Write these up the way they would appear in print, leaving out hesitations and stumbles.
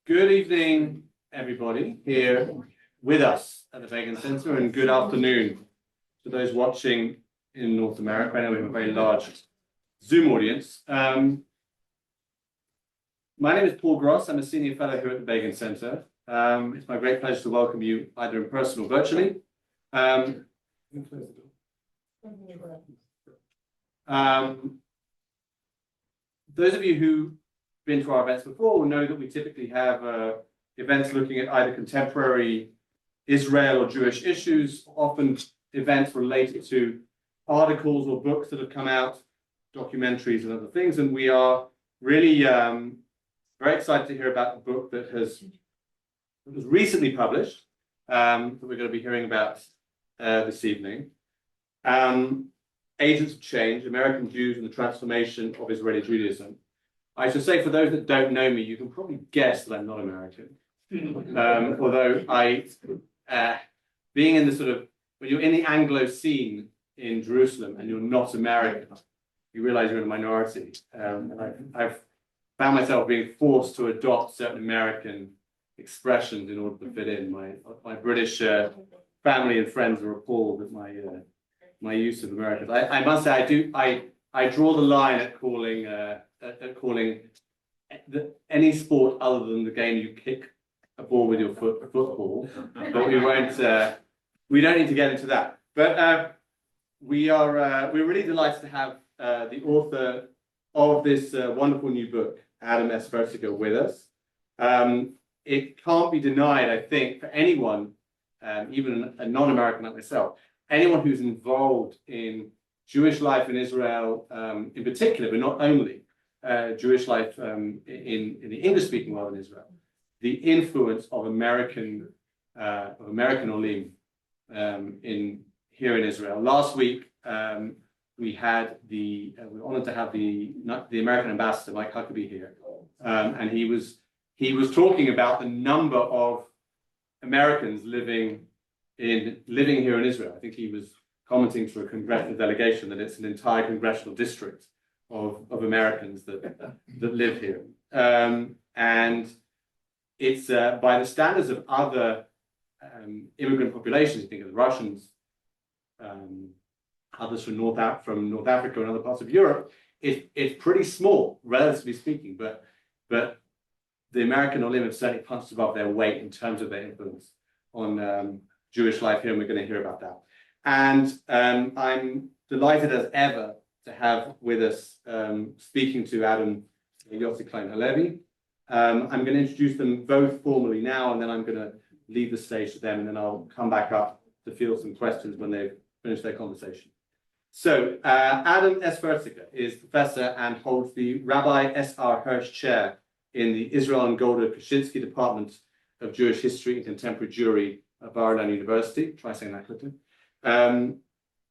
Good evening, everybody here with us at the Begun Center, and good afternoon to those watching in North America. I know we have a very large Zoom audience. My name is Paul Gross. I'm a senior fellow here at the Begun Center. It's my great pleasure to welcome you either in person or virtually. Those of you who've been to our events before will know that we typically have events looking at either contemporary Israel or Jewish issues, often events related to articles or books that have come out, documentaries and other things. And we are really very excited to hear about the book that was recently published, that we're going to be hearing about this evening. Agents of Change, American Jews and the Transformation of Israeli Judaism. I should say, for those that don't know me, you can probably guess that I'm not American. Although being in the when you're in the Anglo scene in Jerusalem and you're not American, you realize you're in a minority. I've found myself being forced to adopt certain American expressions in order to fit in. My British family and friends are appalled at my use of Americans. I must say, I draw the line at calling any sport other than the game you kick a ball with your foot, football. But we don't need to get into that. But we're really delighted to have the author of this wonderful new book, Adam S. Ferziger, with us. It can't be denied, I think, for anyone, even a non-American like myself, anyone who's involved in Jewish life in Israel, in particular, but not only Jewish life in the English-speaking world in Israel, the influence of American olim here in Israel. Last week, we were honored to have the American ambassador Mike Huckabee here, and he was talking about the number of Americans living here in Israel. I think he was commenting to a congressional delegation that it's an entire congressional district of Americans that live here. And it's by the standards of other immigrant populations, you think of the Russians, others from North Africa and other parts of Europe, it's pretty small, relatively speaking, but the American olim have certainly punched above their weight in terms of their influence on Jewish life here, and we're going to hear about that. And I'm delighted as ever to have with us, speaking to Adam, Yossi Klein Halevi. I'm going to introduce them both formally now, and then I'm going to leave the stage to them, and then I'll come back up to field some questions when they've finished their conversation. So Adam S. Ferziger is professor and holds the Rabbi S.R. Hirsch Chair in the Israel and Golda Kaczynski Department of Jewish History and Contemporary Jewry at Bar-Ilan University. Try saying that quickly.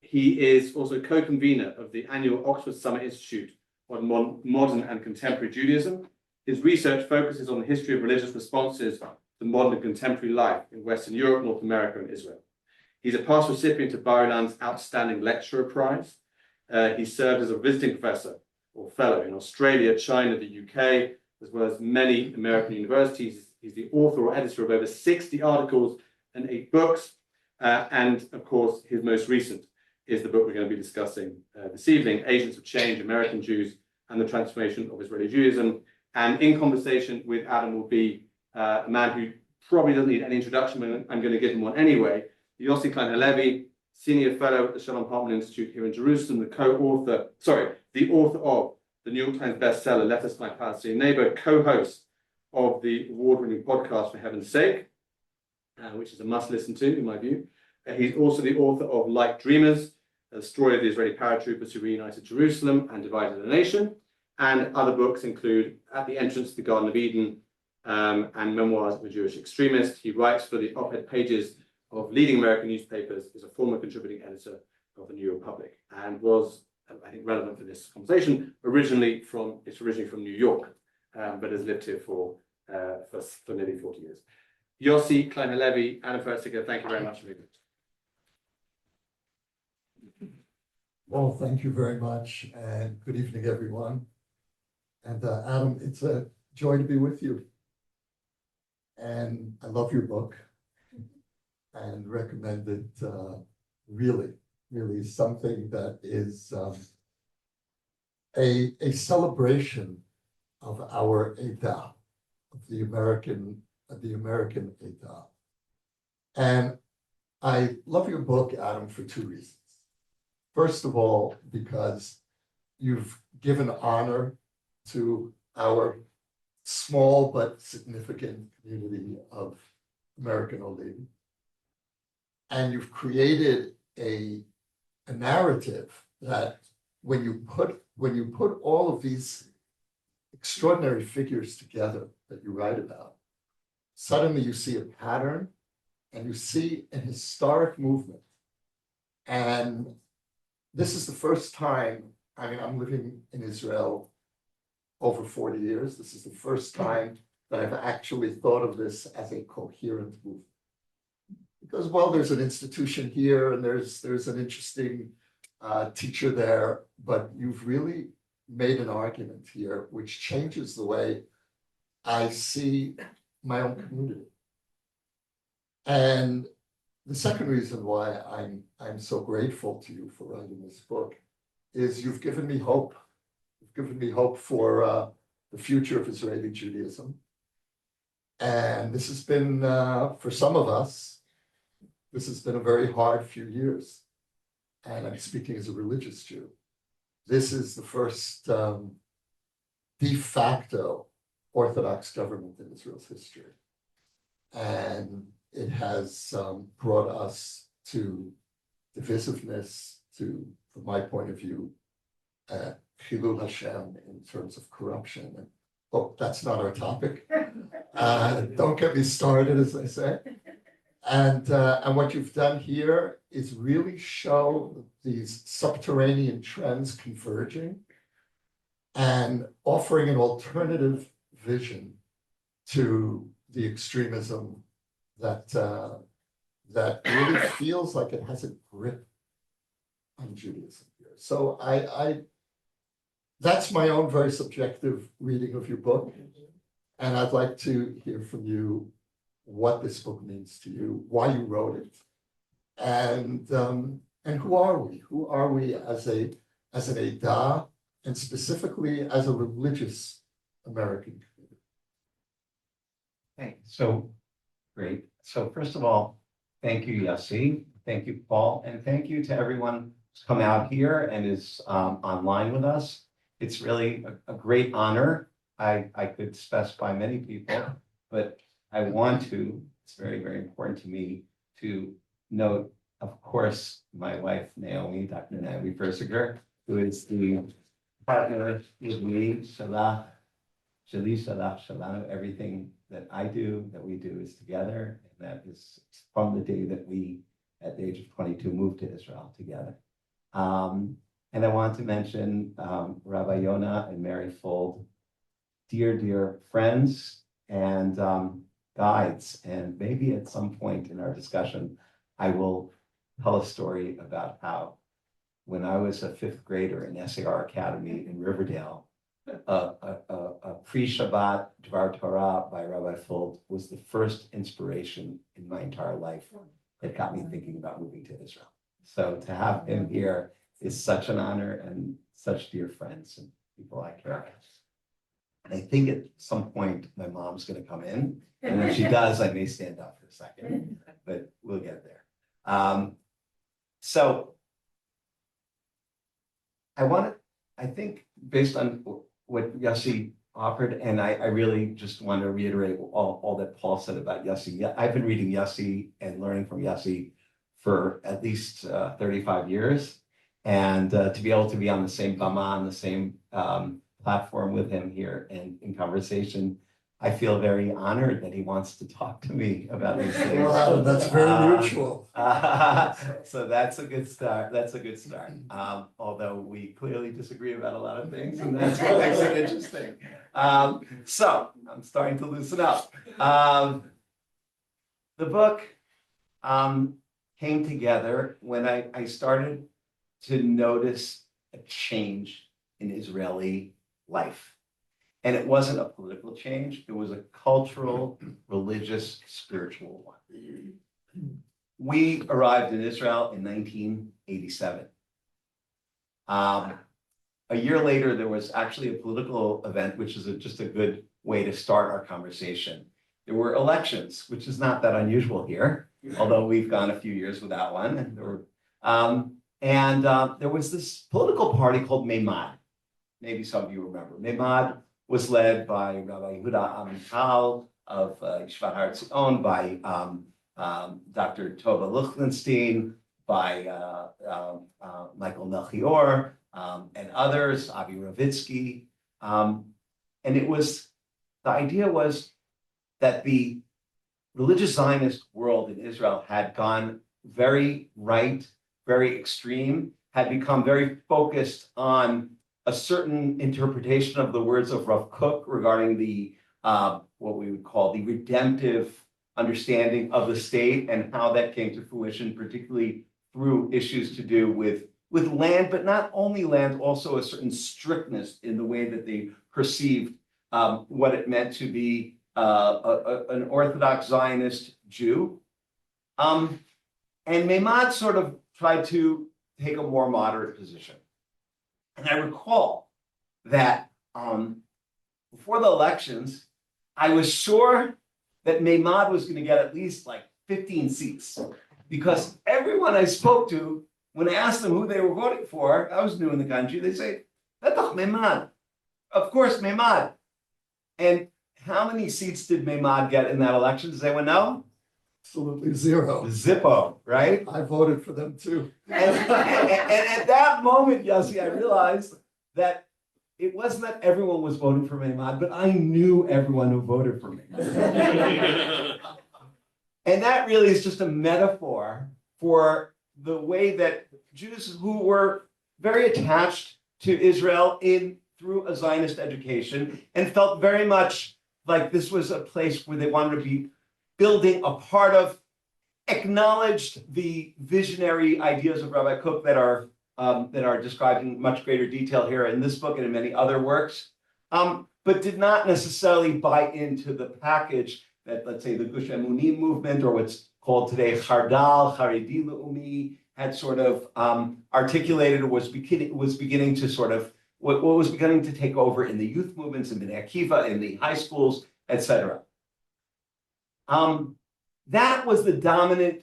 He is also co-convener of the annual Oxford Summer Institute on Modern and Contemporary Judaism. His research focuses on the history of religious responses to modern and contemporary life in Western Europe, North America, and Israel. He's a past recipient of Bar-Ilan's Outstanding Lecturer Prize. He served as a visiting professor or fellow in Australia, China, the UK, as well as many American universities. He's the author or editor of over 60 articles and 8 books. And of course, his most recent is the book we're going to be discussing this evening, Agents of Change, American Jews and the Transformation of Israeli Judaism. And in conversation with Adam will be a man who probably doesn't need any introduction, but I'm going to give him one anyway. Yossi Klein Halevi, Senior Fellow at the Shalom Hartman Institute here in Jerusalem, the author of the New York Times bestseller, Letters to My Palestinian Neighbor, co-host of the award-winning podcast, For Heaven's Sake, which is a must listen to, in my view. He's also the author of Like Dreamers, the story of the Israeli paratroopers who reunited Jerusalem and divided the nation. And other books include At the Entrance to the Garden of Eden and Memoirs of a Jewish Extremist. He writes for the op-ed pages of leading American newspapers, is a former contributing editor of the New Republic, and was, I think, relevant for this conversation, originally from New York, but has lived here for nearly 40 years. Yossi Klein Halevi, Adam Ferziger, thank you very much for being here. Well, thank you very much, and good evening, everyone. And Adam, it's a joy to be with you. and I love your book and recommend it. Really, really something that is a celebration of our Edah, of the American Edah. And I love your book, Adam, for two reasons. First of all, because you've given honor to our small but significant community of American olim. And you've created a narrative that when you put all of these extraordinary figures together that you write about, suddenly you see a pattern and you see an historic movement. And this is the first time, I mean, I'm living in Israel over 40 years. This is the first time that I've actually thought of this as a coherent movement. Because, well, there's an institution here and there's an interesting teacher there, but you've really made an argument here which changes the way I see my own community. And the second reason why I'm so grateful to you for writing this book is you've given me hope. You've given me hope for the future of Israeli Judaism. And this has been, for some of us, this has been a very hard few years. And I'm speaking as a religious Jew. This is the first de facto Orthodox government in Israel's history. And it has brought us to divisiveness, to, from my point of view, Chilul Hashem in terms of corruption. And, oh, that's not our topic. Don't get me started, as I say. And what you've done here is really show these subterranean trends converging and offering an alternative vision to the extremism that really feels like it has a grip on Judaism here. So that's my own very subjective reading of your book. And I'd like to hear from you what this book means to you, why you wrote it, and who are we? Who are we as an Edah, and specifically as a religious American community? Okay, so great. So first of all, thank you, Yossi. Thank you, Paul, and thank you to everyone who's come out here and is online with us. It's really a great honor. I could specify many people, but I want to, it's very, very important to me to note, of course, my wife, Naomi, Dr. Naomi Ferziger, who is the partner with me, Shalach, Shalanu, everything that I do, that we do is together. And that is from the day that we, at the age of 22, moved to Israel together. And I want to mention Rabbi Yonah and Mary Fold, dear, dear friends and guides. And maybe at some point in our discussion, I will tell a story about how when I was a fifth grader in SAR Academy in Riverdale, a pre-Shabbat Dvar Torah by Rabbi Fold was the first inspiration in my entire life that got me thinking about moving to Israel. So to have him here is such an honor, and such dear friends and people I care about. And I think at some point my mom's going to come in, and when she does, I may stand up for a second, but we'll get there. So I think based on what Yossi offered, and I really just want to reiterate all that Paul said about Yossi. I've been reading Yossi and learning from Yossi for at least 35 years. And to be able to be on the same bama, on the same platform with him here and in conversation, I feel very honored that he wants to talk to me about these things. Wow, that's very mutual. So that's a good start. That's a good start. Although we clearly disagree about a lot of things, and that's what makes it interesting. So I'm starting to loosen up. The book came together when I started to notice a change in Israeli life. And it wasn't a political change, it was a cultural, religious, spiritual one. We arrived in Israel in 1987. A year later, there was actually a political event, which is just a good way to start our conversation. There were elections, which is not that unusual here, although we've gone a few years without one. And there was this political party called Meimad. Maybe some of you remember. Meimad was led by Rabbi Yehuda Amital of Yeshivat Har Tzion, by Dr. Tova Lichtenstein, by Michael Melchior, and others, Avi Ravitsky. And the idea was that the religious Zionist world in Israel had gone very right, very extreme, had become very focused on a certain interpretation of the words of Rav Kook regarding the what we would call the redemptive understanding of the state and how that came to fruition, particularly through issues to do with land, but not only land, also a certain strictness in the way that they perceived what it meant to be an Orthodox Zionist Jew. And Meimad sort of tried to take a more moderate position. And I recall that before the elections, I was sure that Meimad was going to get at least like 15 seats, because everyone I spoke to, when I asked them who they were voting for, I was new in the country, they say, "Betach Meimad." Of course, Meimad. And how many seats did Meimad get in that election? Does anyone know? Absolutely zero. Zippo, right? I voted for them too. And at that moment, Yossi, I realized that it wasn't that everyone was voting for Meimad, but I knew everyone who voted for Meimad. And that really is just a metaphor for the way that Jews who were very attached to Israel through a Zionist education and felt very much like this was a place where they wanted to be building a part of, acknowledged the visionary ideas of Rabbi Kook that are described in much greater detail here in this book and in many other works, but did not necessarily buy into the package that, let's say, the Gush Emunim movement, or what's called today Chardal, Haredi Le'umi, had sort of articulated, or was beginning to sort of, what was beginning to take over in the youth movements in Bnei Akiva, in the high schools, etc. That was the dominant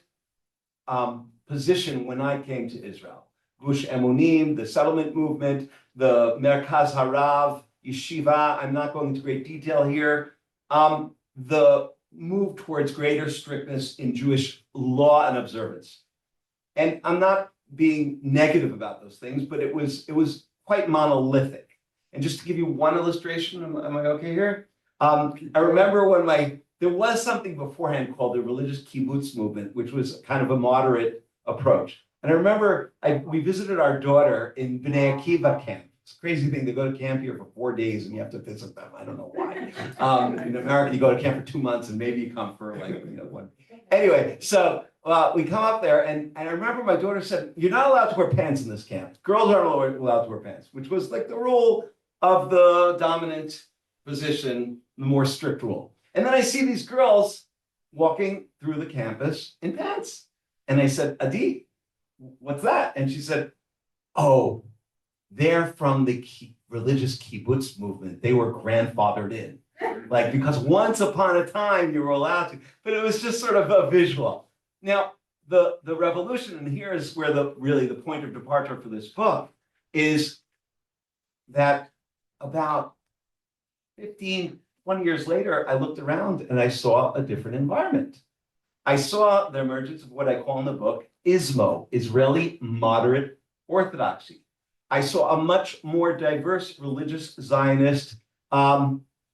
position when I came to Israel. Gush Emunim, the settlement movement, the Merkaz Harav, Yeshiva, I'm not going into great detail here, the move towards greater strictness in Jewish law and observance. And I'm not being negative about those things, but it was quite monolithic. And just to give you one illustration, am I okay here? I remember when there was something beforehand called the religious kibbutz movement, which was kind of a moderate approach. And I remember we visited our daughter in Bnei Akiva camp. It's a crazy thing. They go to camp here for 4 days and you have to visit them. I don't know why. In America, you go to camp for 2 months and maybe you come for like, one. Anyway, so we come up there and I remember my daughter said, "You're not allowed to wear pants in this camp. Girls aren't allowed to wear pants," which was like the rule of the dominant position, the more strict rule. And then I see these girls walking through the campus in pants. And I said, "Adi, what's that?" And she said, "Oh, they're from the religious kibbutz movement. They were grandfathered in." Like, because once upon a time you were allowed to, but it was just sort of a visual. Now, the revolution, and here is where really the point of departure for this book is that about 15, 20 years later, I looked around and I saw a different environment. I saw the emergence of what I call in the book ISMO, Israeli Moderate Orthodoxy. I saw a much more diverse religious Zionist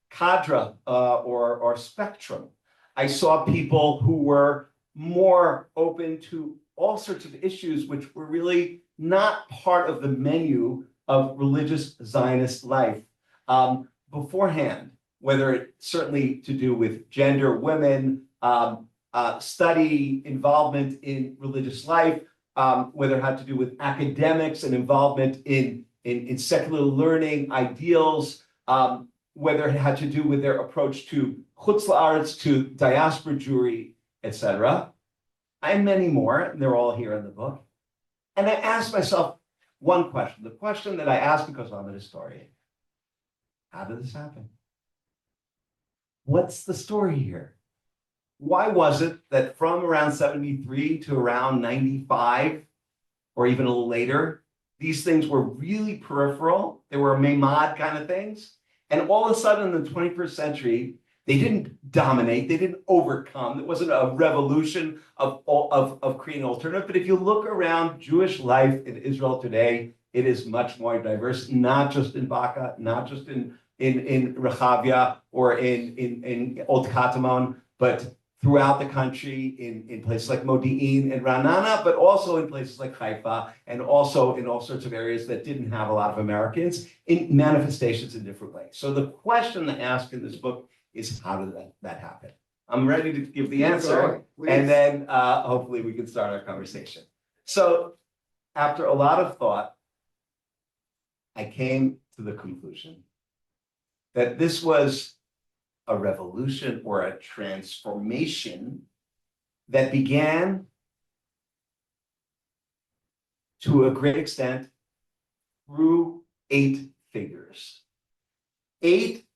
cadre or spectrum. I saw people who were more open to all sorts of issues which were really not part of the menu of religious Zionist life beforehand, whether it's certainly to do with gender, women, study, involvement in religious life, whether it had to do with academics and involvement in secular learning, ideals, whether it had to do with their approach to Chutz La'aretz, to diaspora Jewry, etc., and many more, and they're all here in the book. And I asked myself one question, the question that I asked because I'm an historian. How did this happen? What's the story here? Why was it that from around 73 to around 95, or even a little later, these things were really peripheral? They were memad kind of things. And all of a sudden in the 21st century, they didn't dominate, they didn't overcome. It wasn't a revolution of creating an alternative. But if you look around Jewish life in Israel today, it is much more diverse, not just in Baca, not just in Rehavia or in Old Katamon, but throughout the country, in places like Modi'in and Ra'anana, but also in places like Haifa, and also in all sorts of areas that didn't have a lot of Americans, in manifestations in different ways. So the question I ask in this book is, how did that happen? I'm ready to give the answer, and then hopefully we can start our conversation. So after a lot of thought, I came to the conclusion that this was a revolution or a transformation that began to a great extent through 8 figures. 8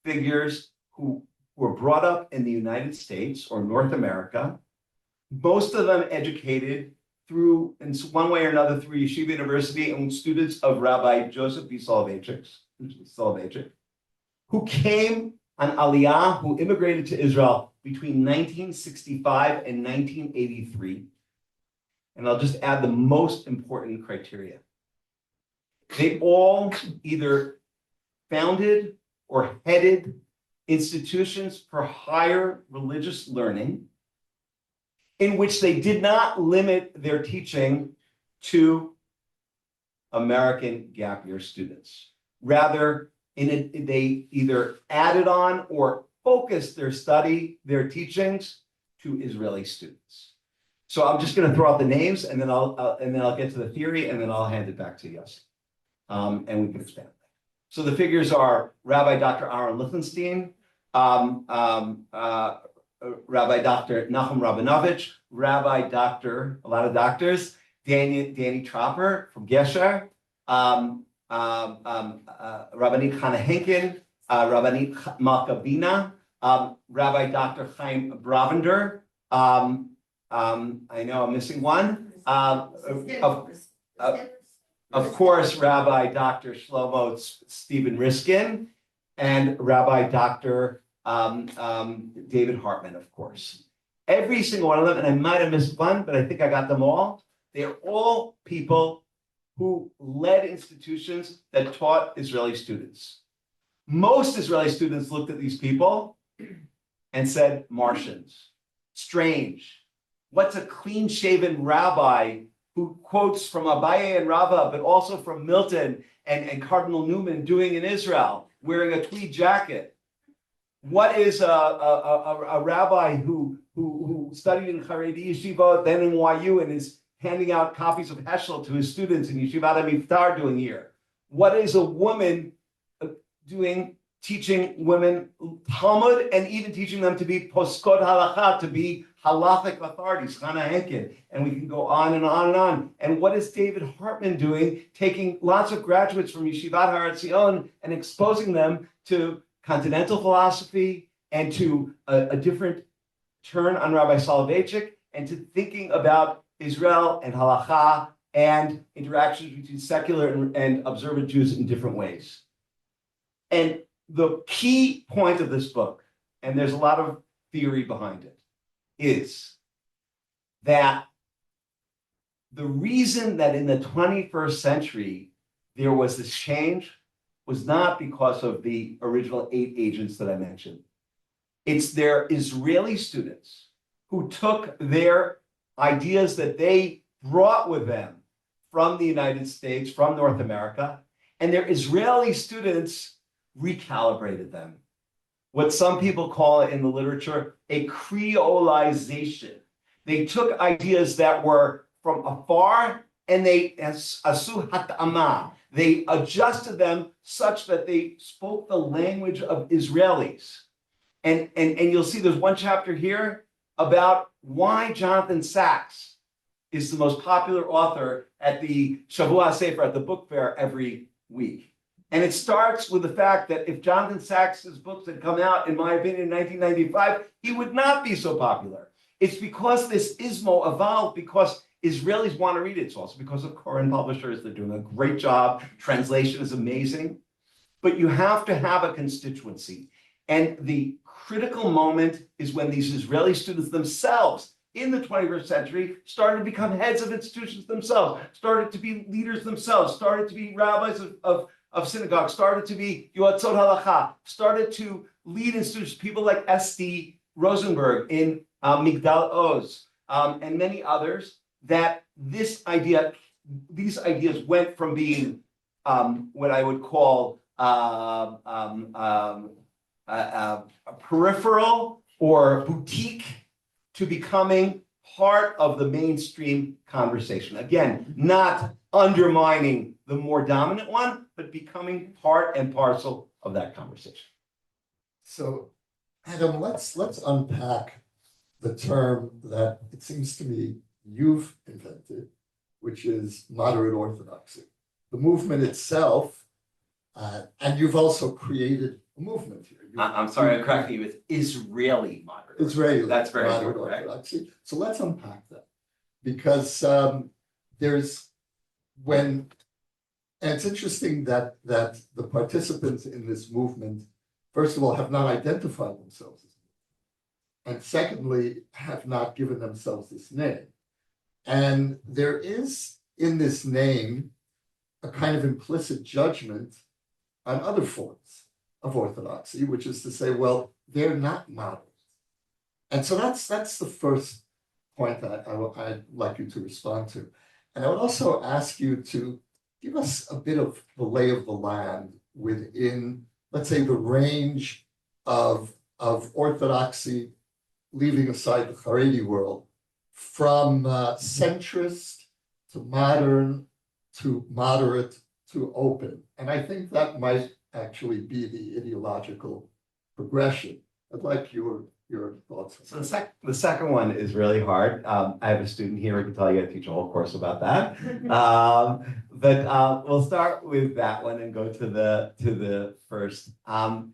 figures who were brought up in the United States or North America, most of them educated through, in one way or another, through Yeshiva University and students of Rabbi Joseph B. Soloveitchik, who came on Aliyah, who immigrated to Israel between 1965 and 1983. And I'll just add the most important criteria. They all either founded or headed institutions for higher religious learning in which they did not limit their teaching to American gap year students. Rather, they either added on or focused their study, their teachings to Israeli students. So I'm just going to throw out the names, and then I'll get to the theory, and then I'll hand it back to Yossi, and we can expand. So the figures are Rabbi Dr. Aaron Lichtenstein, Rabbi Dr. Nachum Rabinovich, Rabbi Dr. a lot of doctors, Danny Tropper from Gesher, Rabbanit Chana Henkin, Rabbanit Malka Bina, Rabbi Dr. Chaim Bravender. I know I'm missing one. Of course, Rabbi Dr. Shlomo Stephen Riskin, and Rabbi Dr. David Hartman, of course. Every single one of them, and I might have missed one, but I think I got them all. They're all people who led institutions that taught Israeli students. Most Israeli students looked at these people and said, Martians, strange. What's a clean-shaven rabbi who quotes from Abaye and Rava, but also from Milton and Cardinal Newman doing in Israel, wearing a tweed jacket? What is a rabbi who studied in Haredi Yeshiva, then in YU, and is handing out copies of Heschel to his students in Yeshivat HaMiftar doing here? What is a woman teaching women Talmud and even teaching them to be poskot halacha, to be halachic authorities, Chana Henkin, and we can go on and on and on. And what is David Hartman doing, taking lots of graduates from Yeshivat Har Etzion and exposing them to continental philosophy and to a different turn on Rabbi Soloveitchik and to thinking about Israel and halacha and interactions between secular and observant Jews in different ways. And the key point of this book, and there's a lot of theory behind it, is that the reason that in the 21st century there was this change was not because of the original 8 agents that I mentioned. It's their Israeli students who took their ideas that they brought with them from the United States, from North America, and their Israeli students recalibrated them. What some people call it in the literature, a creolization. They took ideas that were from afar and they asu hat'ama. They adjusted them such that they spoke the language of Israelis. And you'll see there's one chapter here about why Jonathan Sacks is the most popular author at the Shavua Sefer, at the book fair every week. And it starts with the fact that if Jonathan Sacks's books had come out, in my opinion, in 1995, he would not be so popular. It's because this ismo evolved because Israelis want to read it. It's also because of Koren publishers. They're doing a great job. Translation is amazing. But you have to have a constituency. And the critical moment is when these Israeli students themselves in the 21st century started to become heads of institutions themselves, started to be leaders themselves, started to be rabbis of synagogues, started to be yoatzot halacha, started to lead institutions, people like S.D. Rosenberg in Migdal Oz, and many others, that these ideas went from being what I would call a peripheral or boutique to becoming part of the mainstream conversation. Again, not undermining the more dominant one, but becoming part and parcel of that conversation. So, Adam, let's unpack the term that it seems to me you've invented, which is moderate orthodoxy. The movement itself, and you've also created a movement here. I'm sorry, I'm correcting you. It's Israeli moderate. Israeli. That's very moderate important, right? orthodoxy. So let's unpack that, because and it's interesting that the participants in this movement, first of all, have not identified themselves as movement, and secondly, have not given themselves this name. And there is in this name a kind of implicit judgment on other forms of orthodoxy, which is to say, well, they're not moderate. And so that's the first point that I'd like you to respond to. And I would also ask you to give us a bit of the lay of the land within, let's say, the range of orthodoxy, leaving aside the Haredi world, from centrist to modern to moderate to open. And I think that might actually be the ideological progression. I'd like your thoughts. So the second one is really hard. I have a student here who can tell you I teach a whole course about that. But we'll start with that one and go to the first. I'm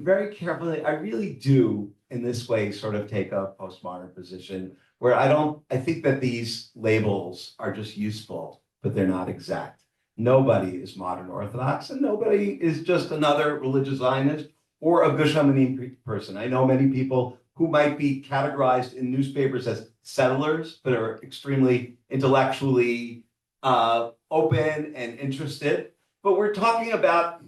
very carefully, I really do in this way sort of take a postmodern position where I think that these labels are just useful, but they're not exact. Nobody is modern Orthodox and nobody is just another religious Zionist or a Gush Hamanim person. I know many people who might be categorized in newspapers as settlers, but are extremely intellectually open and interested. But we're talking about,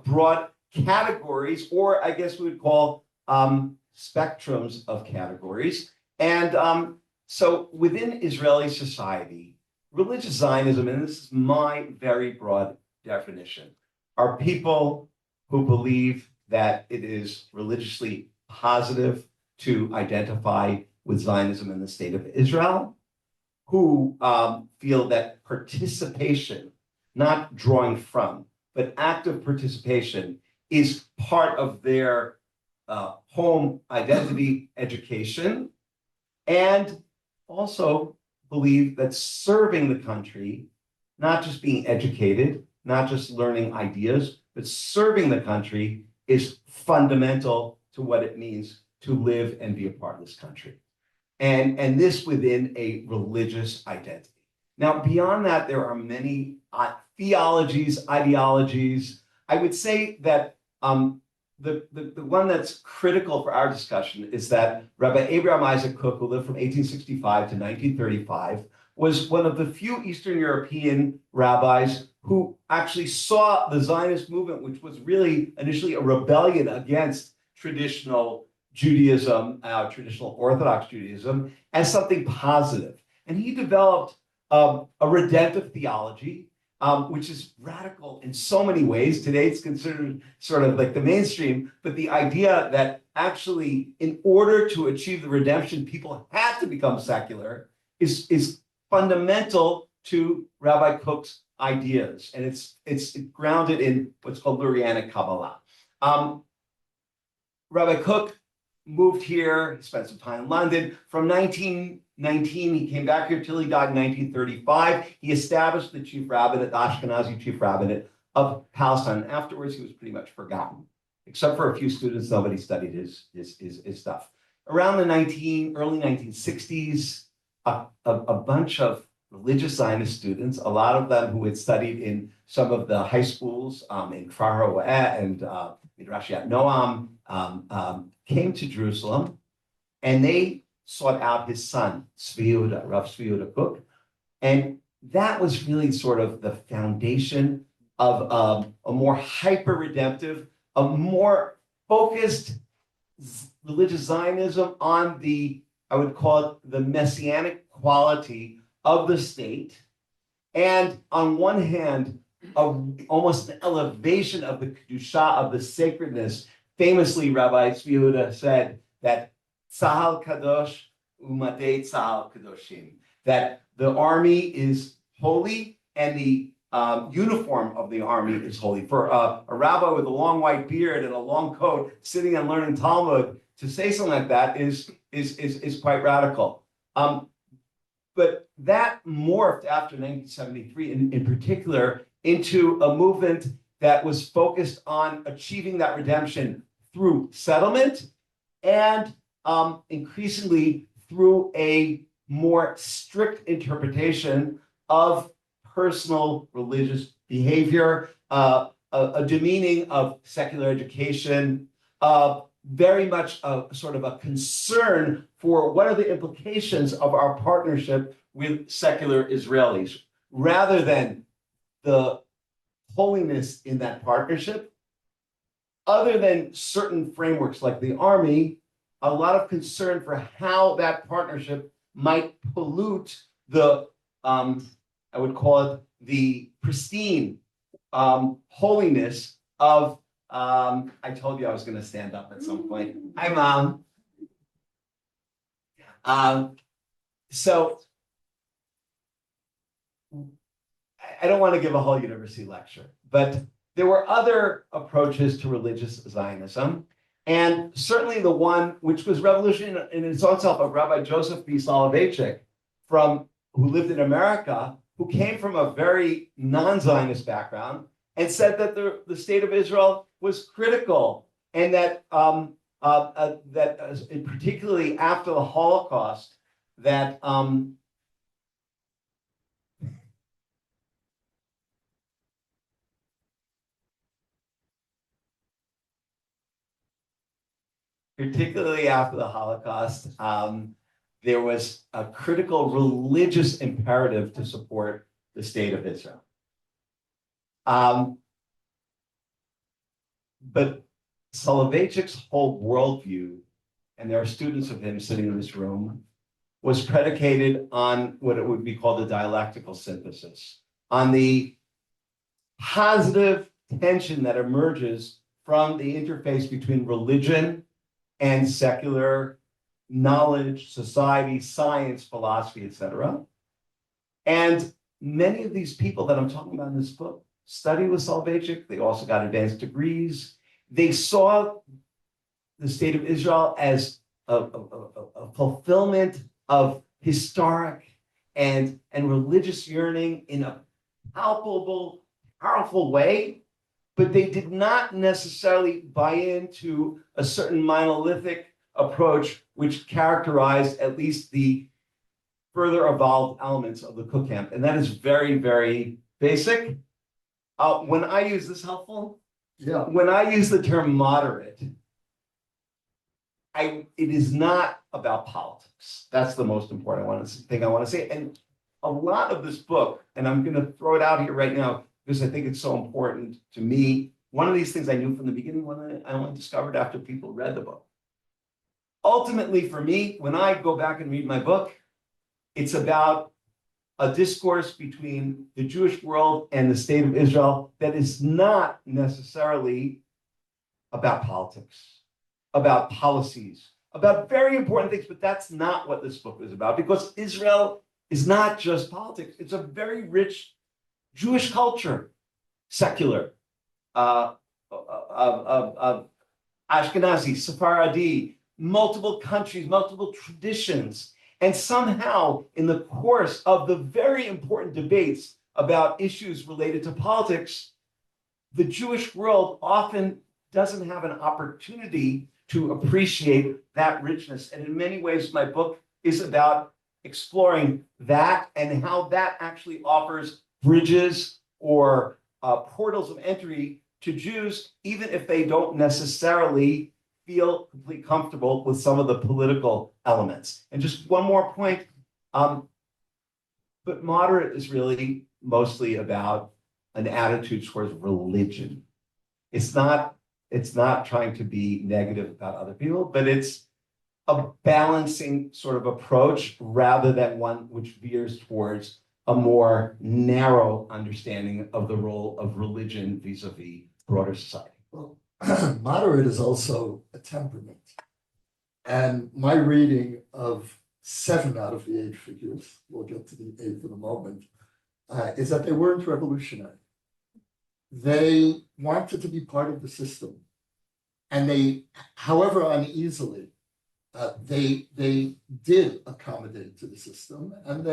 broad categories, or I guess we would call spectrums of categories. And so within Israeli society, religious Zionism, and this is my very broad definition, are people who believe that it is religiously positive to identify with Zionism in the state of Israel, who feel that participation, not drawing from, but active participation is part of their home identity education, and also believe that serving the country, not just being educated, not just learning ideas, but serving the country is fundamental to what it means to live and be a part of this country. And this within a religious identity. Now, beyond that, there are many theologies, ideologies. I would say that the one that's critical for our discussion is that Rabbi Abraham Isaac Kook, who lived from 1865 to 1935, was one of the few Eastern European rabbis who actually saw the Zionist movement, which was really initially a rebellion against traditional Judaism, traditional Orthodox Judaism, as something positive. And he developed a redemptive theology, which is radical in so many ways. Today it's considered sort of like the mainstream, but the idea that actually in order to achieve the redemption, people had to become secular is fundamental to Rabbi Kook's ideas, and it's grounded in what's called Lurianic Kabbalah. Rabbi Kook moved here, he spent some time in London. From 1919, he came back here till he died in 1935. He established the chief rabbinate, the Ashkenazi chief rabbinate of Palestine. Afterwards, he was pretty much forgotten. Except for a few students, nobody studied his stuff. Around the early 1960s, a bunch of religious Zionist students, a lot of them who had studied in some of the high schools in Kfar Haroeh and Midrashiat Noam, came to Jerusalem, and they sought out his son, Rav Tzvi Yehuda Kook, and that was really sort of the foundation of a more hyper-redemptive, a more focused religious Zionism on the, I would call it, the messianic quality of the state, and on one hand, almost an elevation of the kedusha, of the sacredness. Famously, Rabbi Tzvi Yehuda said that Tzahal Kadosh Umadei Tzahal Kadoshim, that the army is holy and the uniform of the army is holy. For a rabbi with a long white beard and a long coat sitting and learning Talmud, to say something like that is quite radical. But that morphed after 1973, in particular, into a movement that was focused on achieving that redemption through settlement and increasingly through a more strict interpretation of personal religious behavior, a demeaning of secular education, very much a sort of a concern for what are the implications of our partnership with secular Israelis, rather than the holiness in that partnership. Other than certain frameworks like the army, a lot of concern for how that partnership might pollute the, I would call it the pristine holiness of, I told you I was going to stand up at some point. Hi, Mom. So I don't want to give a whole university lecture, but there were other approaches to religious Zionism, and certainly the one which was revolutionary in its own self of Rabbi Joseph B. Soloveitchik, who lived in America, who came from a very non-Zionist background, and said that the state of Israel was critical, and that particularly after the Holocaust, that there was a critical religious imperative to support the state of Israel. But Soloveitchik's whole worldview, and there are students of him sitting in this room, was predicated on what it would be called a dialectical synthesis, on the positive tension that emerges from the interface between religion and secular knowledge, society, science, philosophy, etc. And many of these people that I'm talking about in this book studied with Soloveitchik. They also got advanced degrees. They saw the state of Israel as a fulfillment of historic and religious yearning in a palpable, powerful way, but they did not necessarily buy into a certain monolithic approach which characterized at least the further evolved elements of the Kook camp. And that is very, very basic. When I use this helpful, Yeah. when I use the term moderate, it is not about politics. That's the most important thing I want to say. And a lot of this book, and I'm going to throw it out here right now because I think it's so important to me. One of these things I knew from the beginning, when I only discovered after people read the book. Ultimately, for me, when I go back and read my book, it's about a discourse between the Jewish world and the state of Israel that is not necessarily about politics, about policies, about very important things, but that's not what this book is about, because Israel is not just politics. It's a very rich Jewish culture, secular, Ashkenazi, Sephardi, multiple countries, multiple traditions. And somehow, in the course of the very important debates about issues related to politics, the Jewish world often doesn't have an opportunity to appreciate that richness. And in many ways, my book is about exploring that and how that actually offers bridges or portals of entry to Jews, even if they don't necessarily feel completely comfortable with some of the political elements. And just one more point, but moderate is really mostly about an attitude towards religion. It's not trying to be negative about other people, but it's a balancing sort of approach rather than one which veers towards a more narrow understanding of the role of religion vis-a-vis broader society. Well, moderate is also a temperament. And my reading of 7 out of the 8 figures, we'll get to the 8th in a moment, is that they weren't revolutionary. They wanted to be part of the system. And they, however uneasily, they did accommodate to the system. And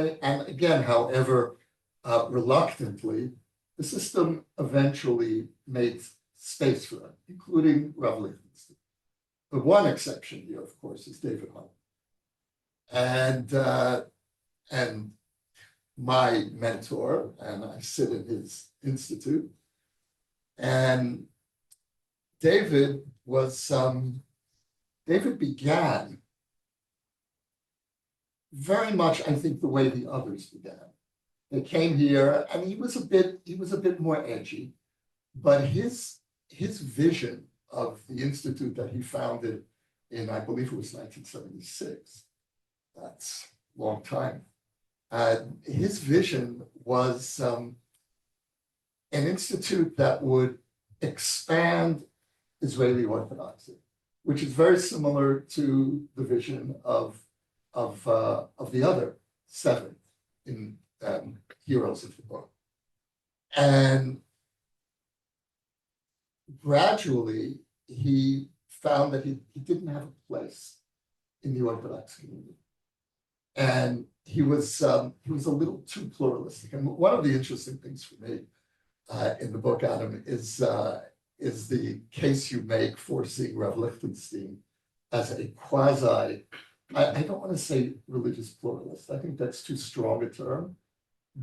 again, however reluctantly, the system eventually made space for them, including Rav Lichtenstein. The one exception here, of course, is David Hartman. And my mentor, and I sit in his institute. And David began very much, I think, the way the others began. They came here, and he was a bit more edgy, but his vision of the institute that he founded in, I believe it was 1976, that's a long time. His vision was an institute that would expand Israeli Orthodoxy, which is very similar to the vision of the other 7 in heroes of the book. And gradually, he found that he didn't have a place in the Orthodox community. And he was a little too pluralistic. And one of the interesting things for me in the book, Adam, is the case you make for seeing Rav Lichtenstein as a quasi, I don't want to say religious pluralist. I think that's too strong a term,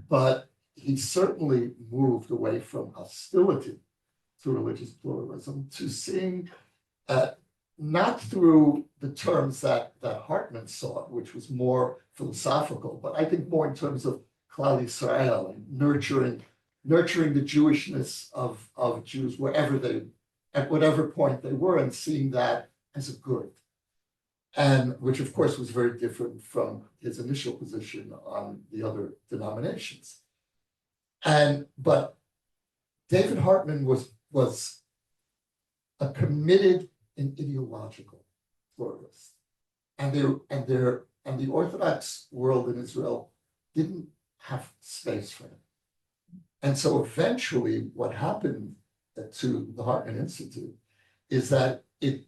but he certainly moved away from hostility to religious pluralism to seeing, not through the terms that Hartman saw, which was more philosophical, but I think more in terms of Klal Yisrael and nurturing the Jewishness of Jews at whatever point they were, and seeing that as a good. And which, of course, was very different from his initial position on the other denominations. But David Hartman was a committed and ideological pluralist. And the Orthodox world in Israel didn't have space for him. And so eventually what happened to the Hartman Institute is that it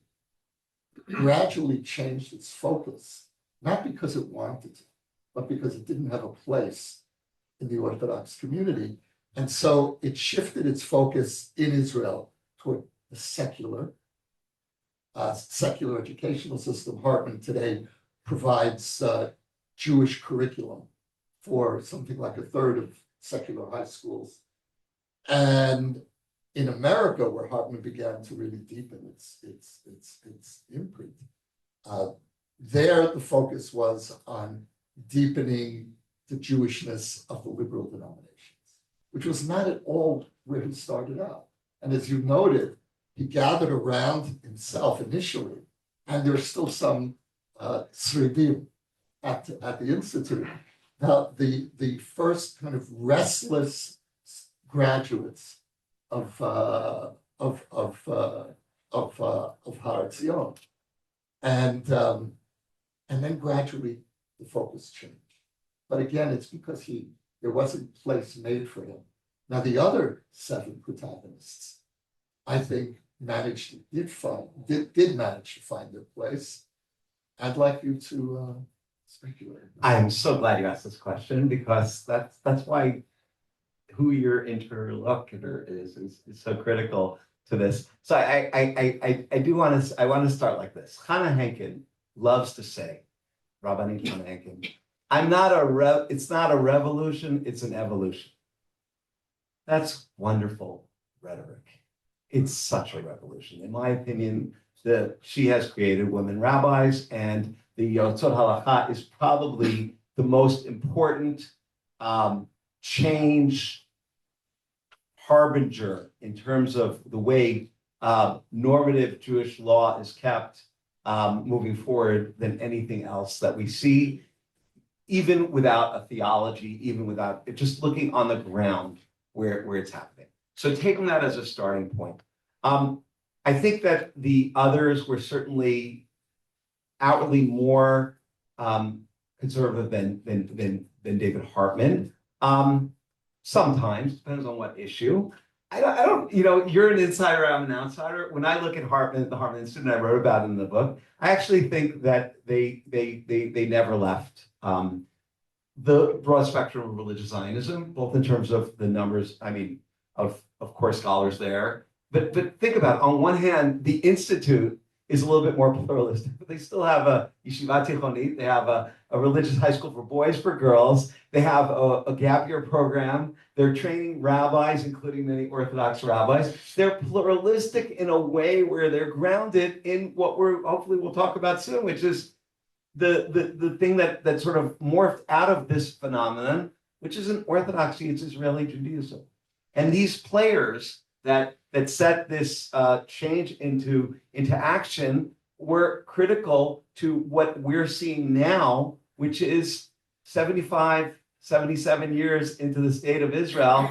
gradually changed its focus, not because it wanted to, but because it didn't have a place in the Orthodox community. And so it shifted its focus in Israel toward the secular educational system. Hartman today provides Jewish curriculum for something like 1/3 of secular high schools. And in America, where Hartman began to really deepen its imprint, there the focus was on deepening the Jewishness of the liberal denominations, which was not at all where he started out. And as you noted, he gathered around himself initially, and there's still some Sridim at the Institute. Now, the first kind of restless graduates of Har Etzion, and then gradually the focus changed. But again, it's because there wasn't a place made for him. Now, the other 7 protagonists, I think, did manage to find their place. I'd like you to speculate. I am so glad you asked this question because that's why who your interlocutor is so critical to this. So I want to start like this. Hannah Henkin loves to say, Rabbanit Hannah Henkin, it's not a revolution, it's an evolution. That's wonderful rhetoric. It's such a revolution. In my opinion, she has created women rabbis, and the Yotzot Halakha is probably the most important change harbinger in terms of the way normative Jewish law is kept moving forward than anything else that we see, even without a theology, even without just looking on the ground where it's happening. So taking that as a starting point. I think that the others were certainly outwardly more conservative than David Hartman. Sometimes, depends on what issue. I don't, you're an insider, I'm an outsider. When I look at Hartman, the Hartman Institute, and I wrote about it in the book, I actually think that they never left the broad spectrum of religious Zionism, both in terms of the numbers, of course, scholars there. But think about it. On one hand, the Institute is a little bit more pluralistic, but they still have a yeshiva tichonit, they have a religious high school for boys, for girls, they have a gap year program, they're training rabbis, including many Orthodox rabbis. They're pluralistic in a way where they're grounded in what hopefully we'll talk about soon, which is the thing that sort of morphed out of this phenomenon, which isn't Orthodoxy, it's Israeli Judaism. And these players that set this change into action were critical to what we're seeing now, which is 75, 77 years into the state of Israel.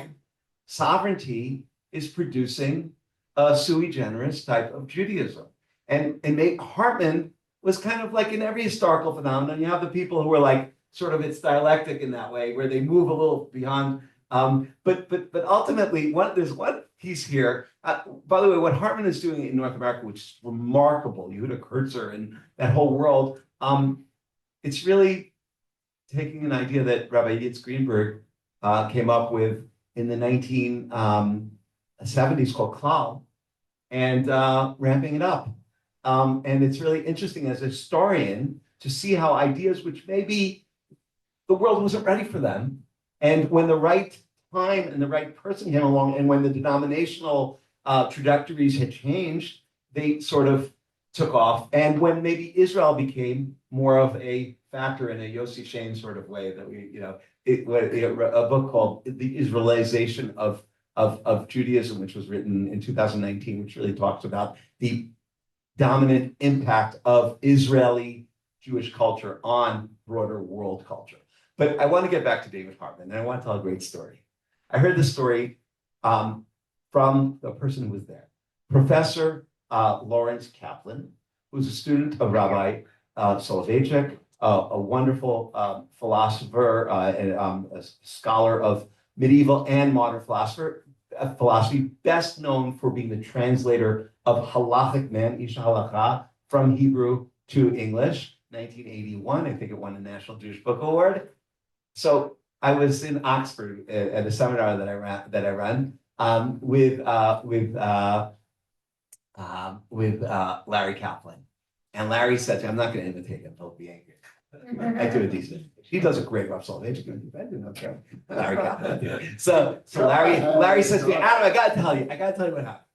Sovereignty is producing a sui generis type of Judaism. And Hartman was kind of like in every historical phenomenon, you have the people who are like, sort of it's dialectic in that way, where they move a little beyond. But ultimately, there's one piece here. By the way, what Hartman is doing in North America, which is remarkable, Yehuda Kurtzer and that whole world, it's really taking an idea that Rabbi Yitz Greenberg came up with in the 1970s called Klal, and ramping it up. And it's really interesting as a historian to see how ideas which maybe the world wasn't ready for them, and when the right time and the right person came along, and when the denominational trajectories had changed, they sort of took off. And when maybe Israel became more of a factor in a Yossi Klein sort of way, that a book called The Israelization of Judaism, which was written in 2019, which really talks about the dominant impact of Israeli Jewish culture on broader world culture. But I want to get back to David Hartman, and I want to tell a great story. I heard this story from the person who was there, Professor Lawrence Kaplan, who's a student of Rabbi Soloveitchik, a wonderful philosopher and a scholar of medieval and modern philosophy, best known for being the translator of Halachic Man, Isha Halakha, from Hebrew to English, 1981. I think it won a National Jewish Book Award. So I was in Oxford at a seminar that I ran with Larry Kaplan, and Larry said to me, "I'm not going to imitate him; he'll be angry." I do a decent. He does a great Rob Soloveitchik. Okay, Larry Kaplan. So Larry says to me, "Adam, I got to tell you what happened."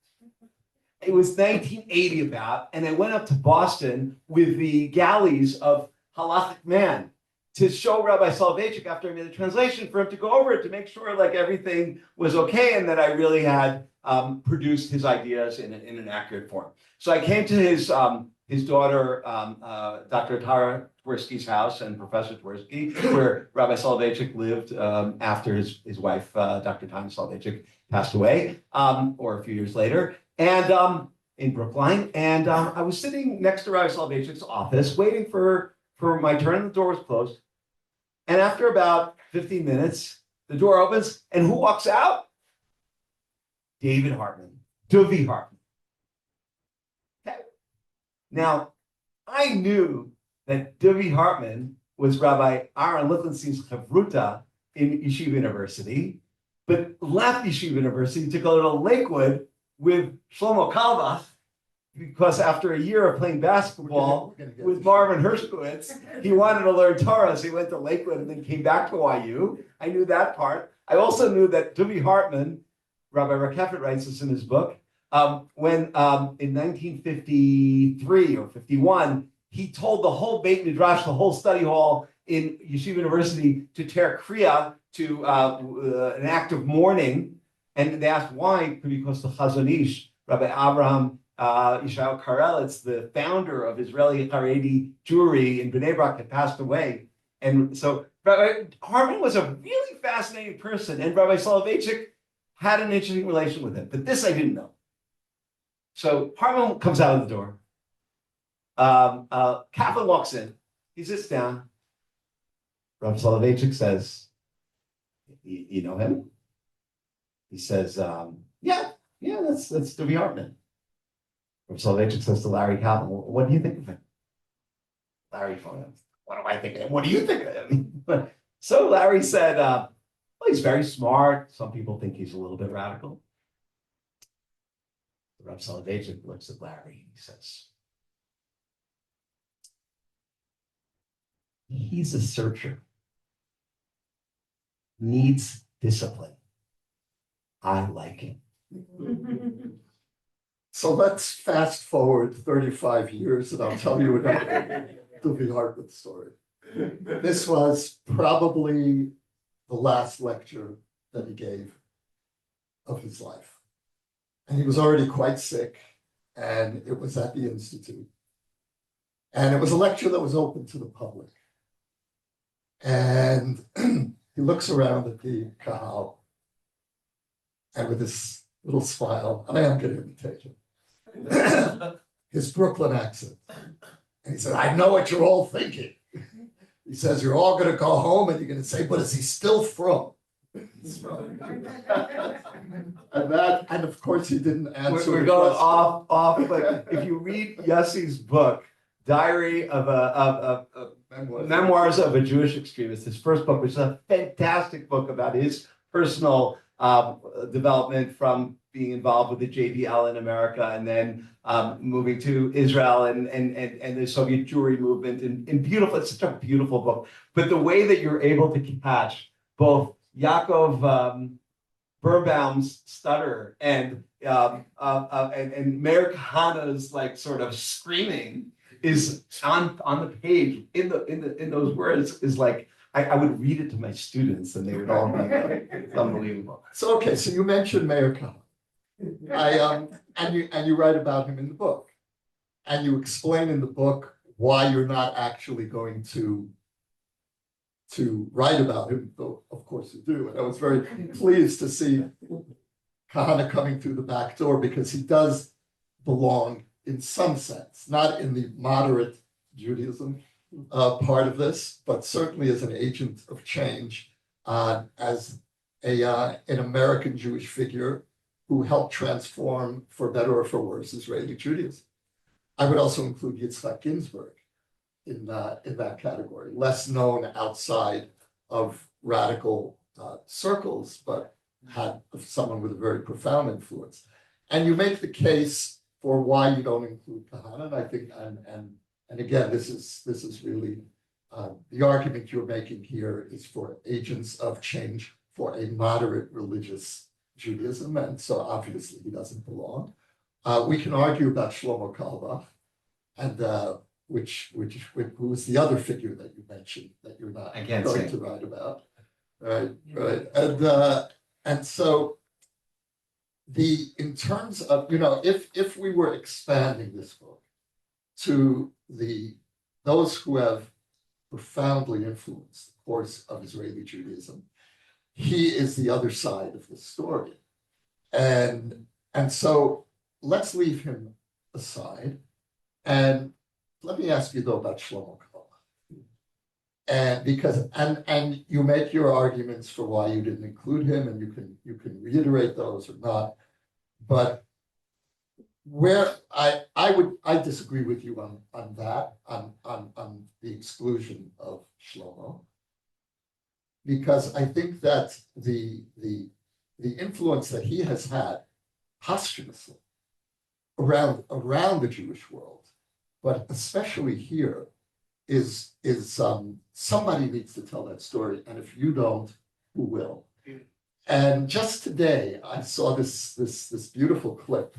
It was 1980 about, and I went up to Boston with the galleys of Halachic Man to show Rabbi Soloveitchik after I made the translation, for him to go over it to make sure like everything was okay and that I really had produced his ideas in an accurate form. So I came to his daughter, Dr. Tara Twersky's house, and Professor Twersky, where Rabbi Soloveitchik lived after his wife, Dr. Tanya Soloveitchik, passed away, or a few years later, and in Brookline. And I was sitting next to Rabbi Soloveitchik's office, waiting for my turn. The door was closed. And after about 15 minutes, the door opens, and who walks out? David Hartman, Dovi Hartman. Okay. Now, I knew that Dovi Hartman was Rabbi Aaron Lichtenstein's chavruta in Yeshiva University, but left Yeshiva University to go to Lakewood with Shlomo Kalbach, because after a year of playing basketball with Marvin Hershkowitz, he wanted to learn Torah, so he went to Lakewood and then came back to YU. I knew that part. I also knew that Dovi Hartman, Rabbi Rakefet writes this in his book, when in 1953 or 51, he told the whole Beit Midrash, the whole study hall in Yeshiva University, to tear Kriya, to an act of mourning. And they asked why, because the Chazon Ish, Rabbi Abraham Yishayahu Karelitz, the founder of Israeli Haredi Jewry in Bnei Brak, had passed away. And so Rabbi Hartman was a really fascinating person, and Rabbi Soloveitchik had an interesting relation with him. But this I didn't know. So Hartman comes out of the door. Kaplan walks in. He sits down. Rabbi Soloveitchik says, you know him? He says, yeah, that's Dovi Hartman. Rabbi Soloveitchik says to Larry Kaplan, well, what do you think of him? Larry phoned him. What do I think of him? What do you think of him? So Larry said, well, he's very smart. Some people think he's a little bit radical. Rabbi Soloveitchik looks at Larry and he says, he's a searcher. Needs discipline. I like him. So let's fast forward 35 years and I'll tell you another Dovi Hartman story. This was probably the last lecture that he gave of his life. And he was already quite sick, and it was at the Institute. And it was a lecture that was open to the public. And he looks around at the kahal, and with this little smile, and I am going to imitate him, his Brooklyn accent. And he said, I know what you're all thinking. He says, you're all going to go home and you're going to say, but is he still from? And of course he didn't answer. We're going off, but if you read Yossi's book, Diary of Memoirs of a Jewish Extremist, his first book, which is a fantastic book about his personal development from being involved with the JDL in America and then moving to Israel and the Soviet Jewry movement, and beautiful, it's such a beautiful book. But the way that you're able to catch both Yaakov Birnbaum's stutter and Meir Kahana's like sort of screaming is on the page in those words is like I would read it to my students and they would all be it's unbelievable. So okay, so you mentioned Meir Kahana. And you write about him in the book. And you explain in the book why you're not actually going to write about him, though of course you do. And I was very pleased to see Kahana coming through the back door because he does belong in some sense, not in the moderate Judaism part of this, but certainly as an agent of change, as an American Jewish figure who helped transform, for better or for worse, Israeli Judaism. I would also include Yitzhak Ginsburg in that category, less known outside of radical circles, but had someone with a very profound influence. And you make the case for why you don't include Kahana, and I think, and again, this is really the argument you're making here is for agents of change for a moderate religious Judaism, and so obviously he doesn't belong. We can argue about Shlomo Kalbach, and who is the other figure that you mentioned that you're not going to write about, right? And so in terms of if we were expanding this book to those who have profoundly influenced the course of Israeli Judaism, he is the other side of the story, and so let's leave him aside. And let me ask you though about Shlomo Kalbach. And because and you make your arguments for why you didn't include him, and you can reiterate those or not. But where I disagree with you on that, on the exclusion of Shlomo, because I think that the influence that he has had posthumously around the Jewish world, but especially here, is somebody needs to tell that story, and if you don't, who will? And just today, I saw this beautiful clip